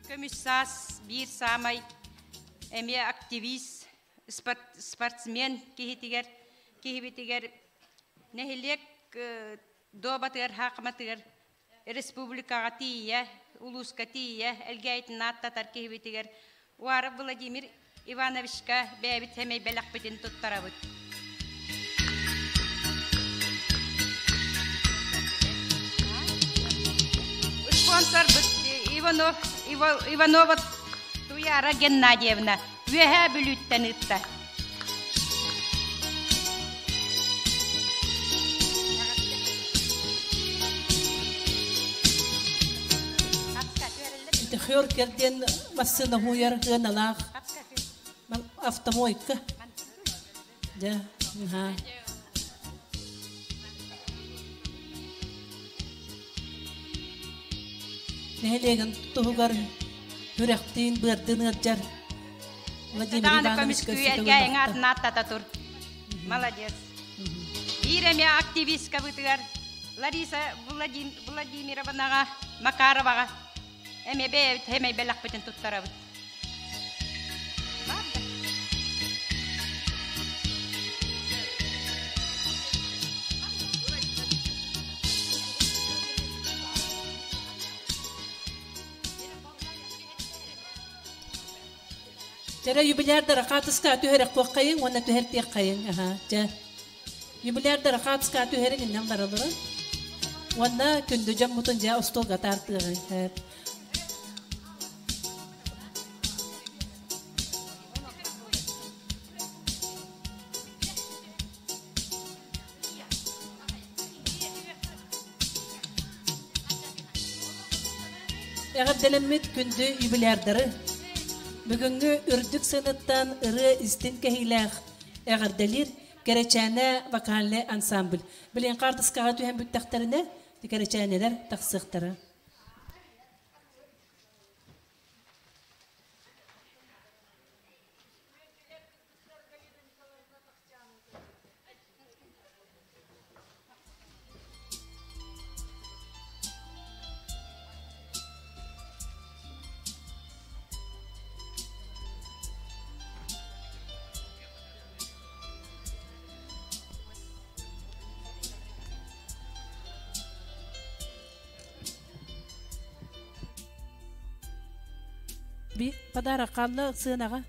Көміссас, бір самай, әме активист, спортсмен кейбетігер, нәхелек добатығар, хақыматығар, республикаға тие, улуска тие, әлгәйтін аттатар кейбетігер, уары Владимир Ивановичка бәбіт әмей бәлік бітін тұттара бұд. Спонсор бұд. Иванова Туяра Геннадьевна, веха бүліттен ұтта. Хör керден массына хуяр гыналах. Автомойка. Да, ага. Нелеген тугар хүрәктин бырдын аджар. Владимир Иванович көсөтөгөр. Молодец. Иреме активистка бытыгар. Лариса Владимировнаға Макароваға. Эме бе теме белак битен туттарабыт. Jara yubilyarda raqatıska tüherek qoqqayın, ona tühertiye qayın. Ja. Yubilyarda raqatıska tüherek innen baraları. Ona kündü jammutun ja ustolga tartığın. Eğer delemmet kündü yubilyardarı. Бүгінгі үрдік сыныттан ұры істін кәхиләқ әғірдәлер кәрәчәне вокальный ансамбль. Білен қартысқаға түйен бүттақтарына кәрәчәнелер тақсықтары. Bir padara kallı sığınağa.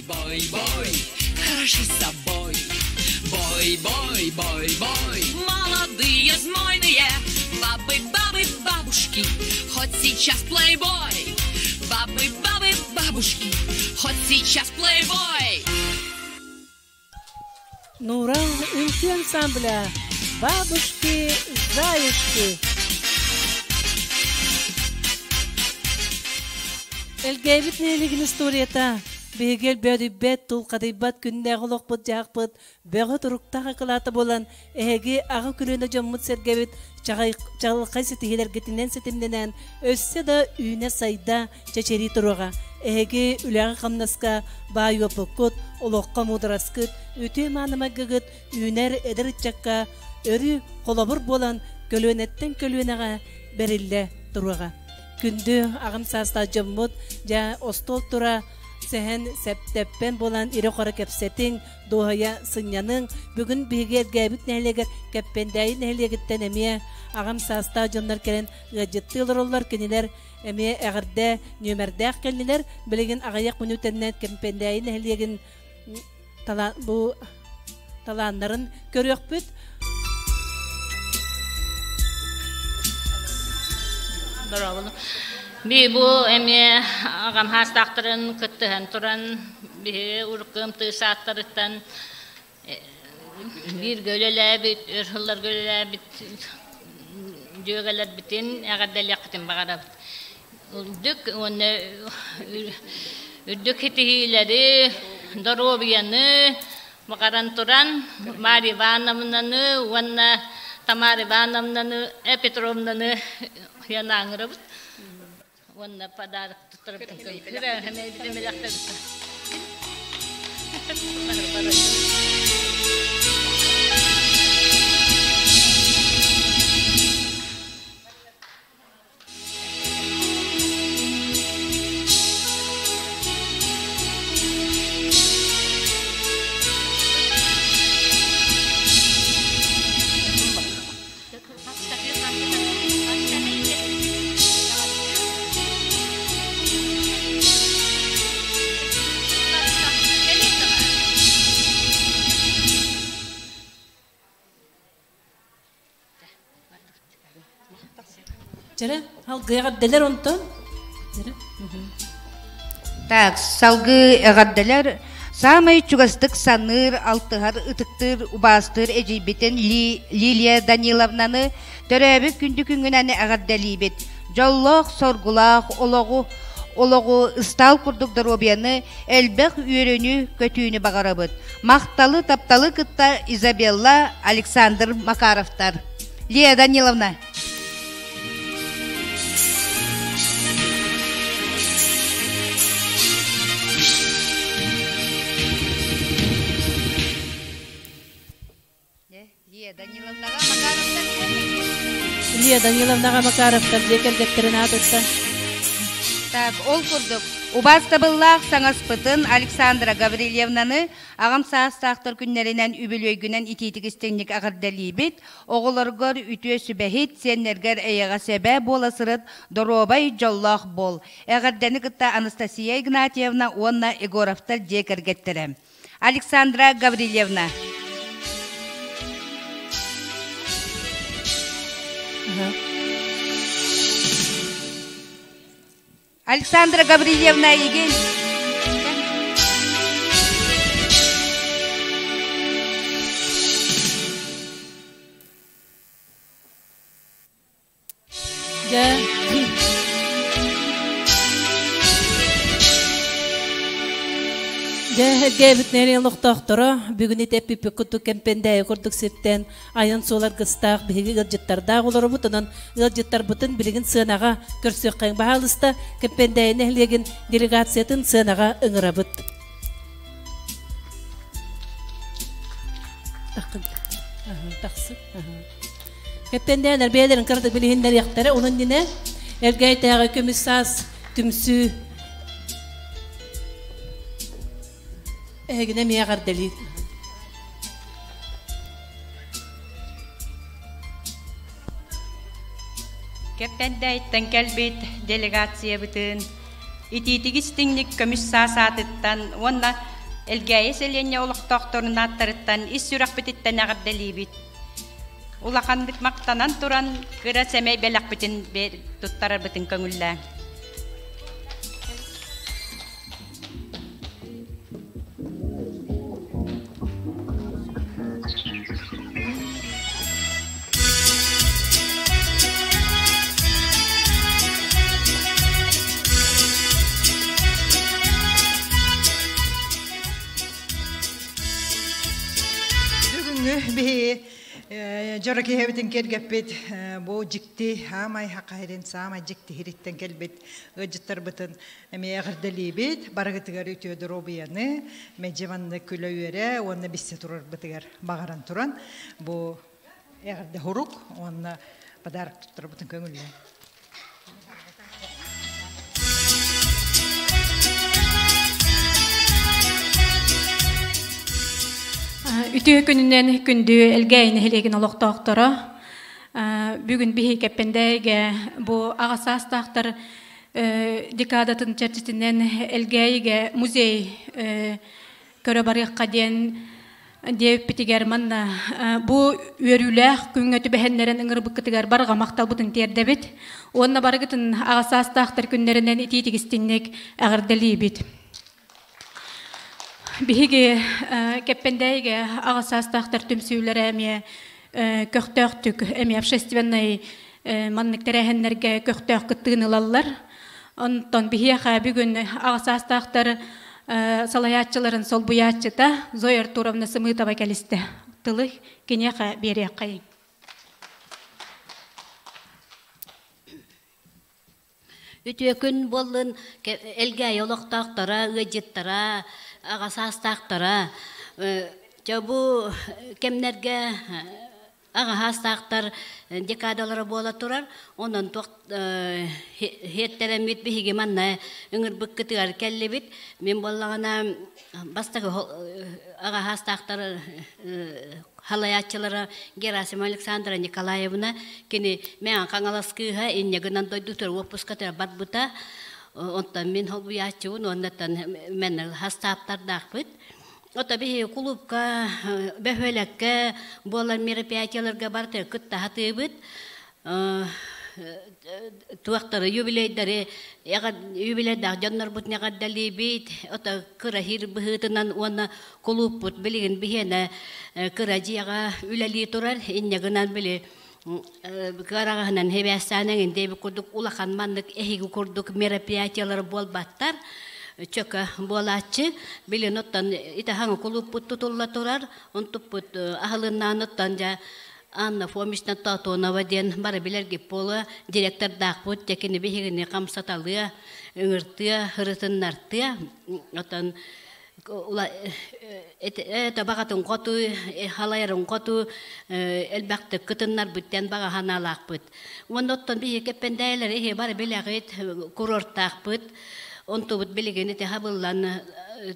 бой, бой, хороши собой. Бой, бой, бой, бой, молодые, знойные, бабы, бабы, бабушки, хоть сейчас плейбой. Бабы, бабы, бабушки, хоть сейчас плейбой. Нурал ülke ансамбля «Бабушки, заюшки». Элгейбит нелигин историята. Бегел бөдүббет тул кадыбат күннэ голокпут жакпыт. Бөгө туруктага кылаты болан эге ага күрөнө жоммут сергебит чагылкай сетигелер гетинен сетимненен өссө да үйне сайда чечери туруга. Эге үлага камнаска байопокут олокка мудраскыт үтө манымагыгыт үнер эдерчакка өрү колобур болан көлөнеттен көлөнага берилле туруга. Күндү агым саста жоммут жа остол тура сehen септеппен болан ире кора кепсетин доя сынянын бүгүн бигер габит нелегер кеппендей нелегиттен эмие агам саста жоннор керен гажеттылар кенелер эмие эгерде нөмердек келнелер билеген агаяк мүнүтеннен кеппендей нелеген тала бу таланнарын көрөкпүт. Би бу эме агам хастактырын кыттыхан туран би уркым тысаттырыттан бир гөлелебит өрхуллар гөлелебит жөгелер битин агадаляктын багарап үдүк оны үдүк хитилери доробияны багаран туран Мария Ивановнаны уанна Тамара Ивановнаны Петровнаны янаңырып Вон подарок тутырып кыра хеме битемелактыр. Гадделер онтон. Так, салгы гадделер самый чугастык саныр алтыгар ытыктыр убастыр эжибетен Лилия Даниловнаны төрөбү күндү күнгүнаны гадделибет. Жоллох соргулах ологу ыстал курдук доробияны элбек үйрөнү көтүүнү багарабыт. Макталы тапталы кытта Изабелла Александр Макаровтар. Лилия Даниловна. Лилия Даниловнага Макаровтар декер геттеринатытта. Так, ол курдук. Убастабыллах саңаспытын Александра Гаврилевнаны агам саастактар күннеринен үбүлөйгүнен ититигистеңник агардалибит, оголоргор үтүө сүбэхит сеннергер эйага себэ боласырыт доробай жоллах бол. Эгардени кытта Анастасия Игнатьевна онна Егоровтар декер геттерем. Александра Гаврилевна. Александра Гаврилевна Егин. Гебит нерен лохтохторо бүгүн итеппи пекуту кемпенде курдук сиртен айын солар гыстак биги гылжыттарда олору бутунан гылжыттар бутун билигин сынага көрсөккөн баалыста кемпенде нехлеген делегациятын сынага ыңырабыт. Кемпенде нербелерин кырдык билигиндер яктары онун дине элгейтега көмүсас түмсү Egine miye gardelit. Кеппендәйттен кәлбет делегация бүтін. Ититигистіңнік көміс саасатыттан, онна Элгәйе селенне олықтоқторын аттарыттан ис сүрәк бітіттен ағырдали бит. Улақан бит мақтанан туран кыра сәмей бәләк бітін тұттарар бітін көңілі. Bi joraki hebetin kergepet bo jikti hamay haqairen sama jikti hiritten kelbet gajtar batan emi agardali bit baragatigar ütüdorobiyane mejevanne külöyere onna bisse turar batigar bagaran turan bo agarda horuk onna padarak tutar batan köngülle. Ütü gününden gündü elgeyini helegen oloqtaqtara. Bugün bihi kependege bu ağasastaqtar dekadatın çerçesinden elgeyige muzey körabariqqa den deyip bitiger manna bu örüler güngötü behenlerin ыңыр bıkkıtıgar barga maqtal butun terdebit. Onna bargıtın ağasastaqtar günlerinden ititigistинnek ağırdali bit. Bihige kependege ağasastaqtar tümsüylere emi köhtörtük emi общественный mannikterehenlerge köhtör kıttığınılallar. Ondan bihiye bugün ağasastaqtar salayatçıların sol buyatçıda Zoyar Turovna Sımıtova keliste. Tılı kene beri kayın. Ütükün bolun elge yoloqtaqtara, ıcıttara, ağasastaqtara. Bu kemlerge ağasastaqtar dekadalara bola turar. Ondan hetteremit bihige manna ыңыр bıkkıtıgar kellebit. Men bollağına bastaqı ağasastaqtar halayatçılara Gerasim Aleksandra Nikolayevna kini men kanalaskıha innegынан doydutur oppuskatara batbuta ondan men holbuyatçıun ondan men hastaptardaqbıt. Ota bihi kulubka behölekka bolar merapiyatyalarga bartır kıtta hatıbıt. Tuaqtara yubileydari yubileyda jannar but neqaddali bit ota kırahir bıhıtınan ona kulub but bilgin bihena kırajiga üleli turar innegынан bile karaganan hebesanen inde kurduk ulakan mandık ehigi kurduk merapiyatyalar bol battar çöka bolatçı bilin ottan ita hangi kulub but tutulla turar ontup but ahılından ottan ja Anna Fomishna Tato Navaden Barabiler Gipola, Director Dakput, Tekini Bihini Kamsatalia, Ungurtia, Hurton Nartia, Otan Tabakatun Kotu, Halayaron Kotu, Elbakte Kutunar Buten Bagahana Lakput. One not on be Kependale, he Barabilarit, Kuror Takput, on to Billigin, the Habelan,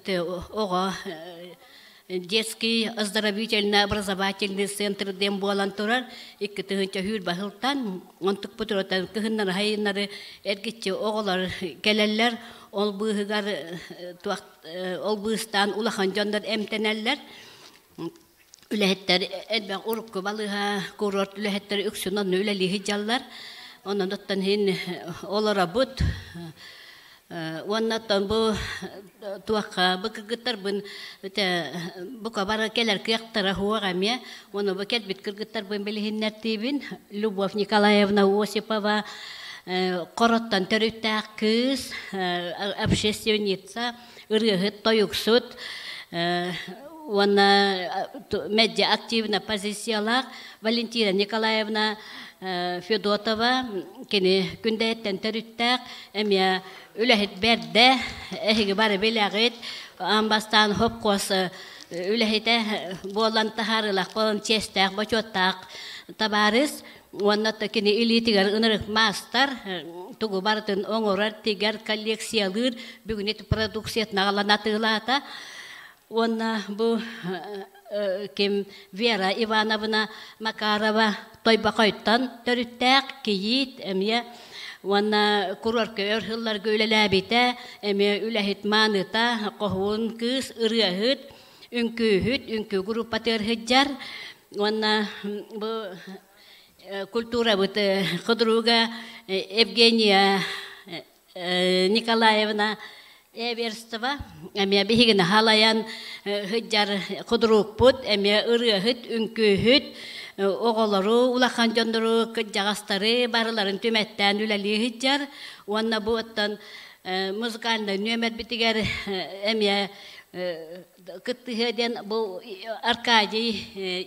the Ora. Детский оздоровительный образовательный центр демболантурар иккетинче хүйр бахылтан онтук путуротан кыһыннар хайыннары эргичче оголар келеллер ол быһыгар ол быыстан улахан жондар эмтенеллер үлэхеттер элбен урукку балыха курорт үлэхеттер үксүнөн үлэлиһи жаллар онон оттан хин олара бут Ondan bu tuakka bakıgıtar bun bu kabara keler kıyaqtara huwa gamya onu baket bit kırgıtar bun belihinler tibin Lubov Nikolayevna Osipova korottan terüttaq kız общественница ырыгыт тоюксут ona medya активна позициялар Valentina Nikolaevna Fedotova kini gündeyetten terüttaq emya Ülehet berde, ehigi bari bilagit, ambastan hopkos ülehite bolan taharılak, bolan çestak, boçotak tabaris, onnatta kini ilitigar ınırık master, tugu baratın oŋorar tigar kolleksiyalır, bugün eti produksiyat nağalanatılata, onna bu kim Vera Ivanovna Makarova toybaqayttan törüttaq kiyit emya, Wanna kurarka örhıllar göylelabite eme ülahit manıta qohun kız ırıhıt ünkü grupa terhijjar wanna bu kultura bu khudruga Evgeniya Nikolaevna Everstova eme bihigin halayan hijjar khudruk put eme ırıhıt ünkühüt oğulları, ulaqan jonduru, kıcağastары, barıların tümetten üleli hiccar. Wanna bu ottan müzikalda nömet bitiger emye kıttıhıden bu Arkadiy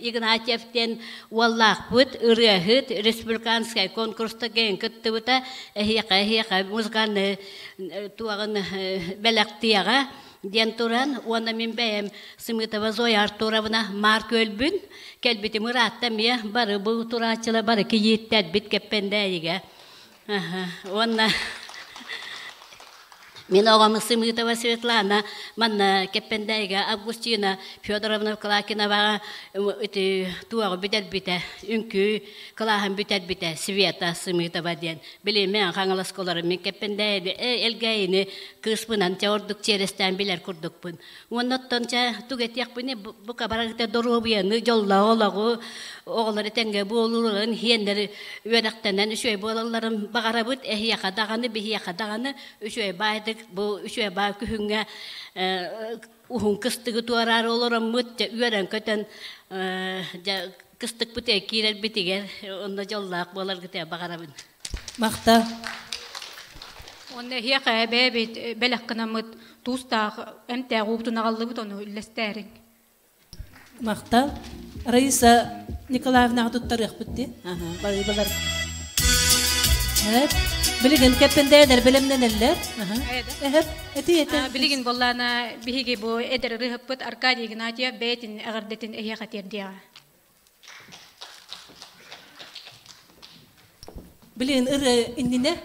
Ignatiev'ten wallaq put, ırıhıt, Respublikanskay konkursta gen kıttı buta, ehiyaka müzikalda tuağın belaktiyaga. Diyen turan, wana min beyem simita Zoya Arturovna Mark Ölbün, kelbiti muratta miye barı bu turaçıla barı ki yittet bit kependeyiga. Wana min oğamı simita Svetlana manna kependeyiga Avgustina Fyodorovna Klakina var iti tuağı bitet bite, ünkü klahan bitet bite, Sveta simita var diyen. Bileyim hangalas koları min kependeydi, elgeyini kısmından çağırdık çeresten biler kurduk bun. Ondan ça tuget yakbını bu kabarakta dorobiyanı jolla olağı oğulları tenge bu olurların hiyenleri öğrekten şöyle bu oğulların bagarabut ehiyaka dağını bihiyaka dağını şöyle baydık bu şöyle bay kühünge uhun kıstığı tuarar olurum mutça öğren köten kıstık bu tekiler bitiger onda jollak bolar gite bagarabın. Maqta. Onda hiyaka bebet belakına mut tusta emte gubtu nagallı butonu illesterin. Maqta. Raisa Nikolaevna tuttarıq bitti. Bari balar. Evet. Bilgin kependeyler bilemneneller. Evet. Eti. Bilgin bollana bihige bu eder rıhıpıt Arkadiy Ignatiev beytin agardetin hiyaka terdiya. Bilgin indine.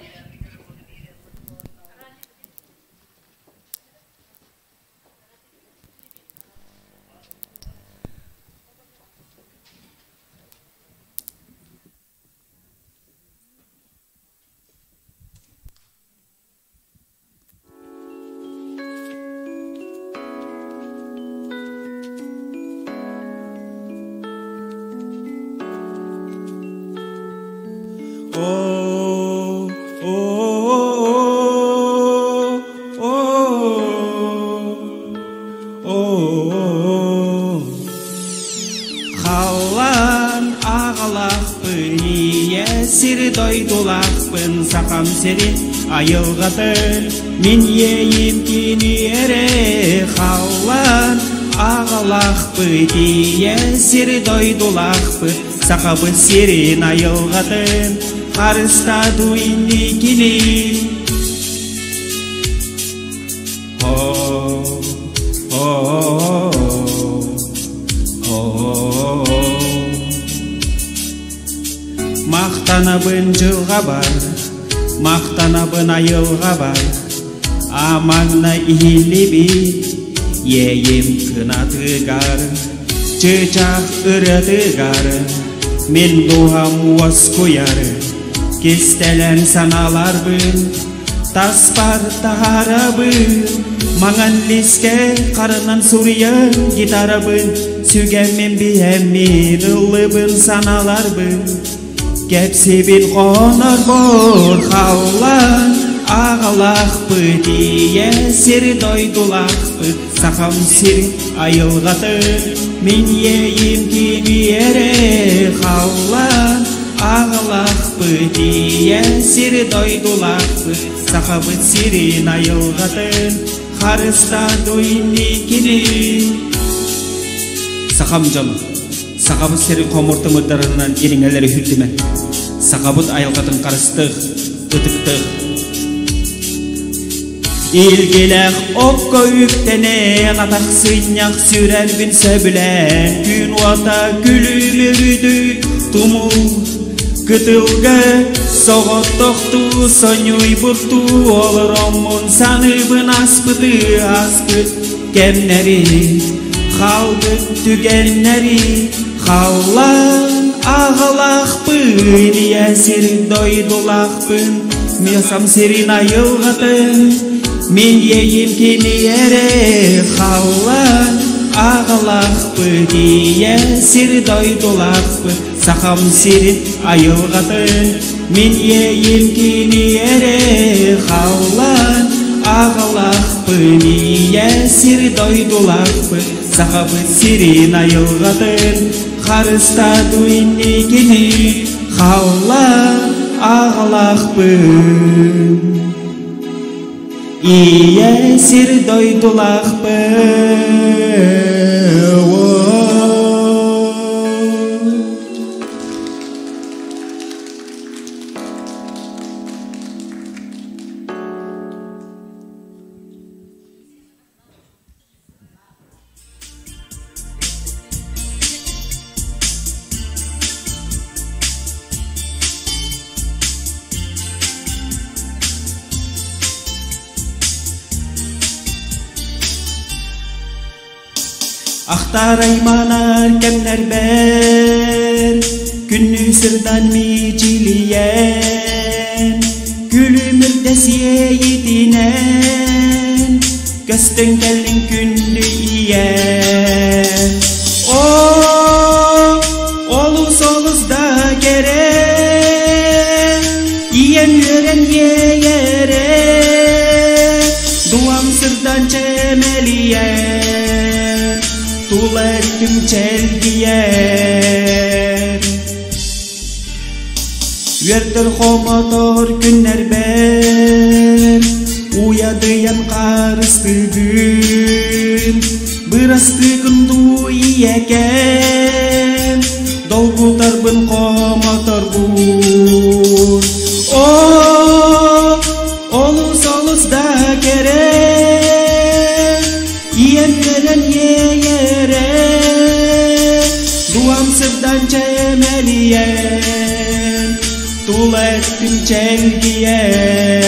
Sakam seri ayılgatır min yeyim kini ere xallan ağalaq diye siri doydulaq sakabı sirin ayılgatır karısta duyni kini Maqtanabın жылға бар Maqtanabın ayılға бар Amanna ihilibi Yeyim kınatıgar Çıçaq ırıtıgar Min duham was koyar Kistelen sanalar bün Taspar taharabın Mangan liske karınan suryan gitarabın Sügemin bihemin ılıbın sanalar bün Kepsi bil konor bor xallan ağalaq diye siri doydulaq sakam siri ayılgatır min yeyim kimi ere xallan ağalaq diye siri doydulaq sakabı sirin ayılgatır xarısta duyni kini sakam canım Sakabut seri komurtu mıddarından ilingeleri hüddümen Sakabut ayılgatın karıstık, ıtıktıq İlgileq okko üktene Qatak sıynak sürer bin söbülen Gün vata gülümürüdü tumu Kıtılgı soğut toxtu Sonyuy burtu olur omun Sanıbın aspıdı aspıt Kemleri Xalgın tügenleri Xallan ağalaq bın Yesir doydulaq bın Miyasam sirina yılgatın Min yeyim kini yere Hallan ağalakpı diye Sir doydulakpı Sakam sirin ayılgatın Min yeyim kini yere Hallan ağalakpı diye Sir doydulakpı Sakabı sirin ayılgatın Karısta duyni gini Hallan ağalakpı İye sir doydulakpı Aktar aymanar kenler ber Günlü sırdan miciliyen Gülümür desiye yedinen Göstün gelin günlü iyen Oluz oluz da gerek İyen yören yere Duam sırdan cemeliyen Tulettim çelgiyen Verdir komotor günler ber Uyadıyan karıstığın Bırastığın duyeken Dolgutar bın komotor bur Oluz oluz da gerek İyen veren yere Duam sırdan cemeliyen Tulettim çelgiyen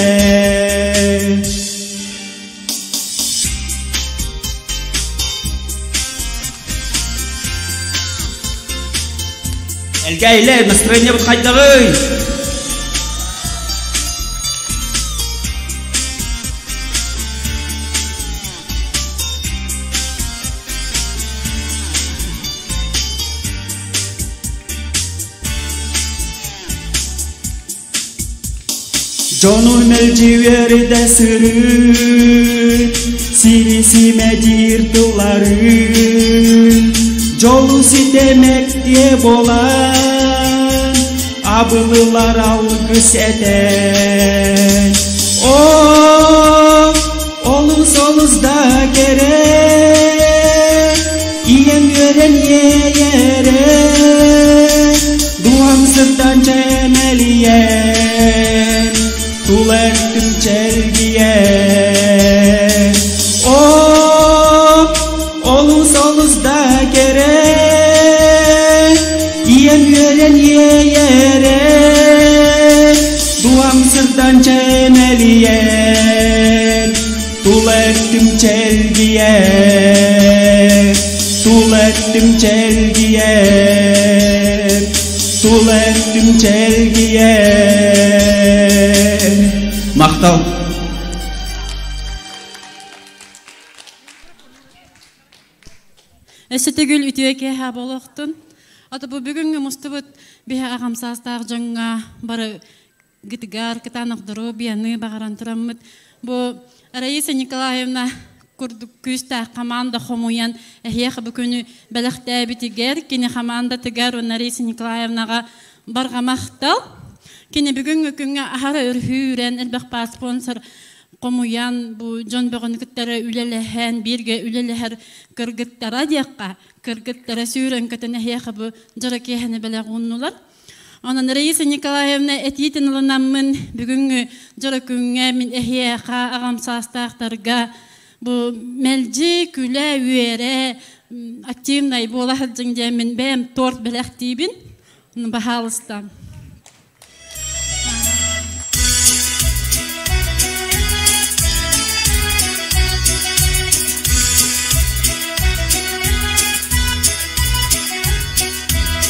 Elgeyler настроение вот хайдагы Jonum elciveri de sırı Sirisime dirtıları Jolu sitemek diye bolan Abılılar algıs eden Oluz oluz da gerek İyen gören yere Duam sırdan cemeliyen Tulettim çelgiyen Oluz oluz da gerek İyen gören yere Duam sırdan cemeliyen Tulettim çelgiyen Tulettim çelgiyen Tulettim çelgiyen Maqtav Эсетегүл үтүөке ха болохтун. Ата бу бүгүнгү мустабыт биһа агамсастар жаңга бары гитгар кытанак дробияны багаран тураммыт. Бу Раиса Николаевна курдук күстә команда хомуян эхьеха бүкүнү белехтәбитигер кини команда тигер Раиса Николаевнага барга мактал. Кини бүгүнгү күнгө ахара өрхүрен элбек спонсор Комуян бу жон бөгөнүктөрө үлелехен бирге үлелехер кыргыттара диякка кыргыттара сүйрөн көтөнө хеха бу жоракехне беле гуннулар. Анан Раиса Николаевна этитинланаммын бүгүнгү жоракүнгө мен эхеха агамсастактарга бу мелжи күлө үере активный бола хаджыңде мен бем торт белектибин. Бахалыстан.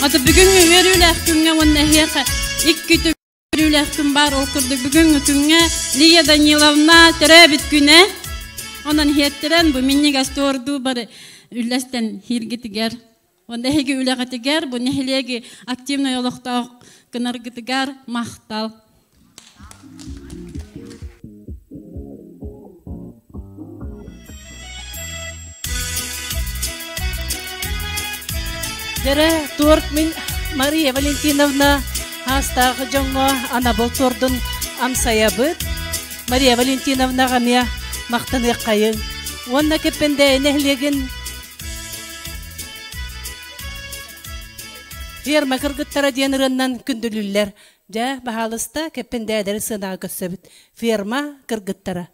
Ата бүгүнгү верүүлөр күнгө онна хека 2 Erülekün bar okurduk bugün günge Liya Danilovna terabit güne. Ondan hettiren bu minni gastordu bar üllesten hirgitiger. Onda hegi üleketiger bu nehlegi aktivna yolukta kınargitiger mahtal. Jere turk min Maria Valentinovna hasta jongo anabol turdun amsayabıt. Maria Valentinovna kamya maktanı kayın. Wanna kepende nehlegin firma kırgıttara diyanırından kündülüller. Ja bahalısta kepende ederi sınağı kösebit. Firma kırgıttara.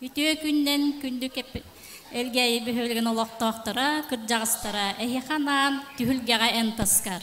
Ütüye günden gündük elgeyi bühülgen olaqtaqtıra, kırcağıstıra, ehixanan tühülgeğe en taskar.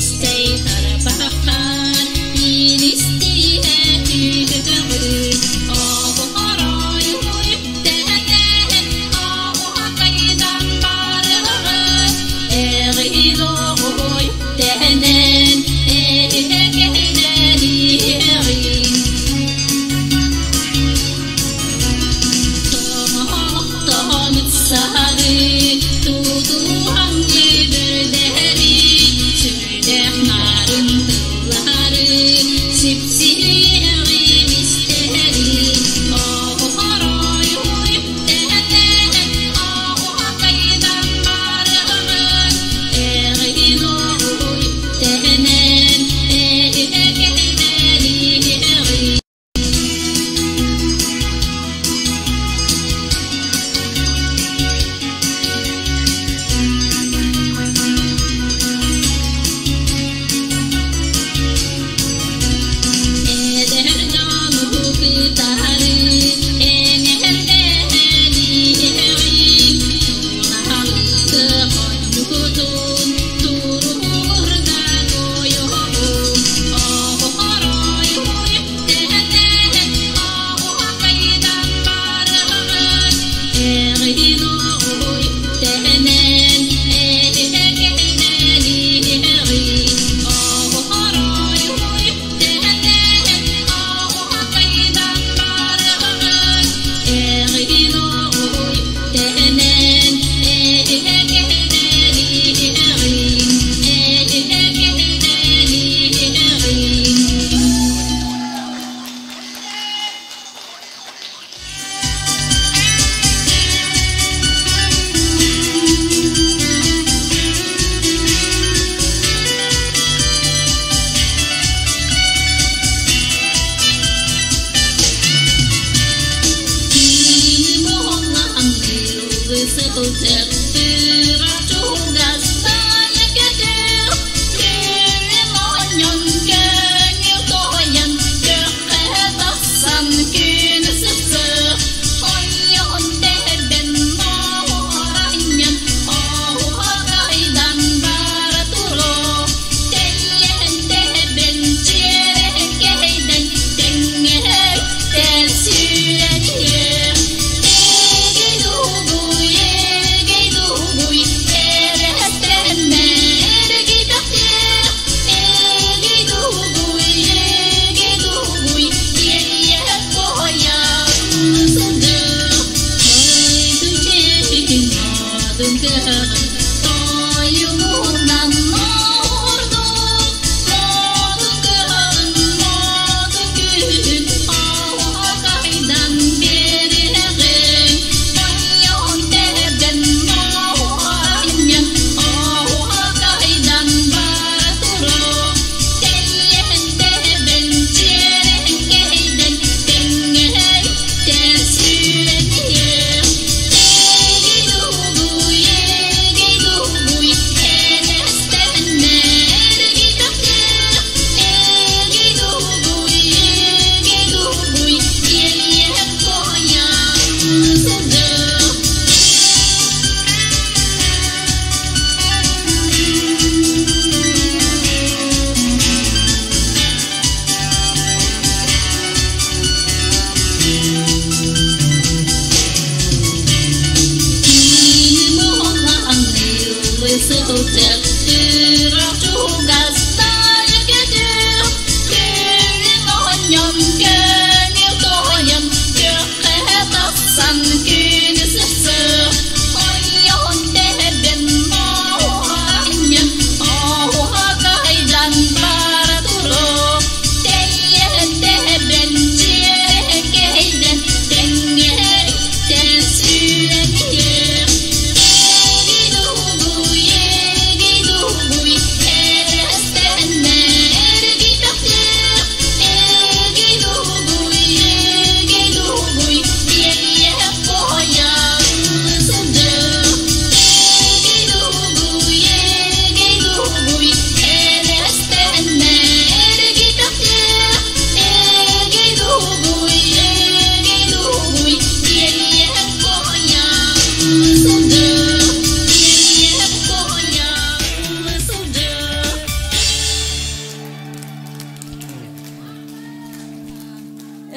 Stay,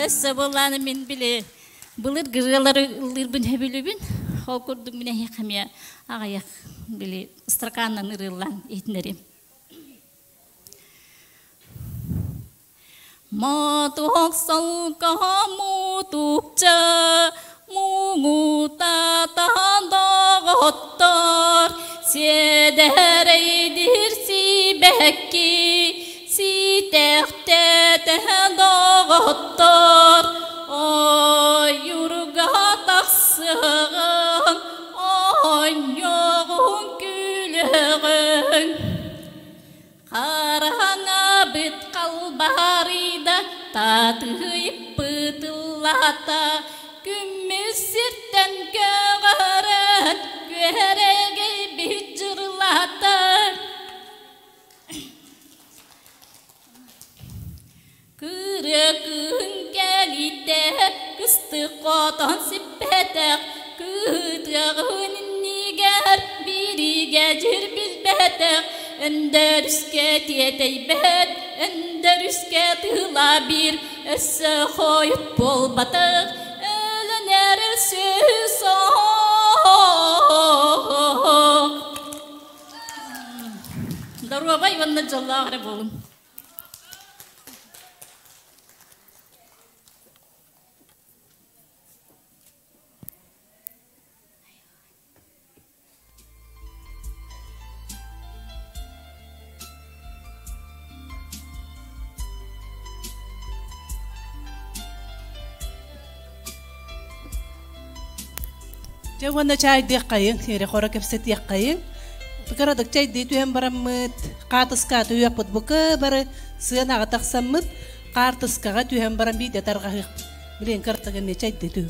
Sabırlanı min bile bulur gırgaları ılırбын hebülübün okurdum bine hekamiya ağayak bile ıstrakandan ırılan etnerim. Matuk salka mutukça muguta tandağıttar sedereydir sibekki sitehte dağıttar ay yurga taksın ay yoğun gülüğün karana bit kalbarida tatıyıp bıtıllata gümüş sirten göğeret göğerege bicirlata kırıkın gelide kıstı koton sipetek kıtığın niger biri gecir bilbetek Enderüske tiyeteybet enderüske tıla bir esse koyut bol batık ölüner soğuk Darubay vanna jallağırı bolun Jawana chai diqayın, yere xora kepset yaqayın. Fikara dak chai ditu hem baramut, qatas ka tu yaput buka bara sena gatak samut, qatas ka tu hem baram bi datar qah. Bilen karta gan chai ditu.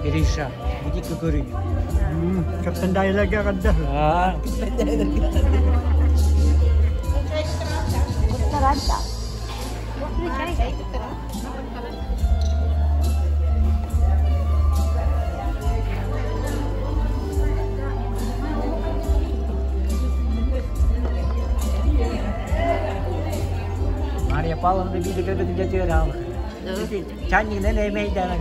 Irisha, hindi ko guri. Kapten Dailaga kada. Taranta. Maria Pavlovna bir de göbek getiriyor ama. Kendine ne meydanı.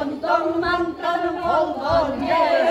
Ondan mantarım olgan yer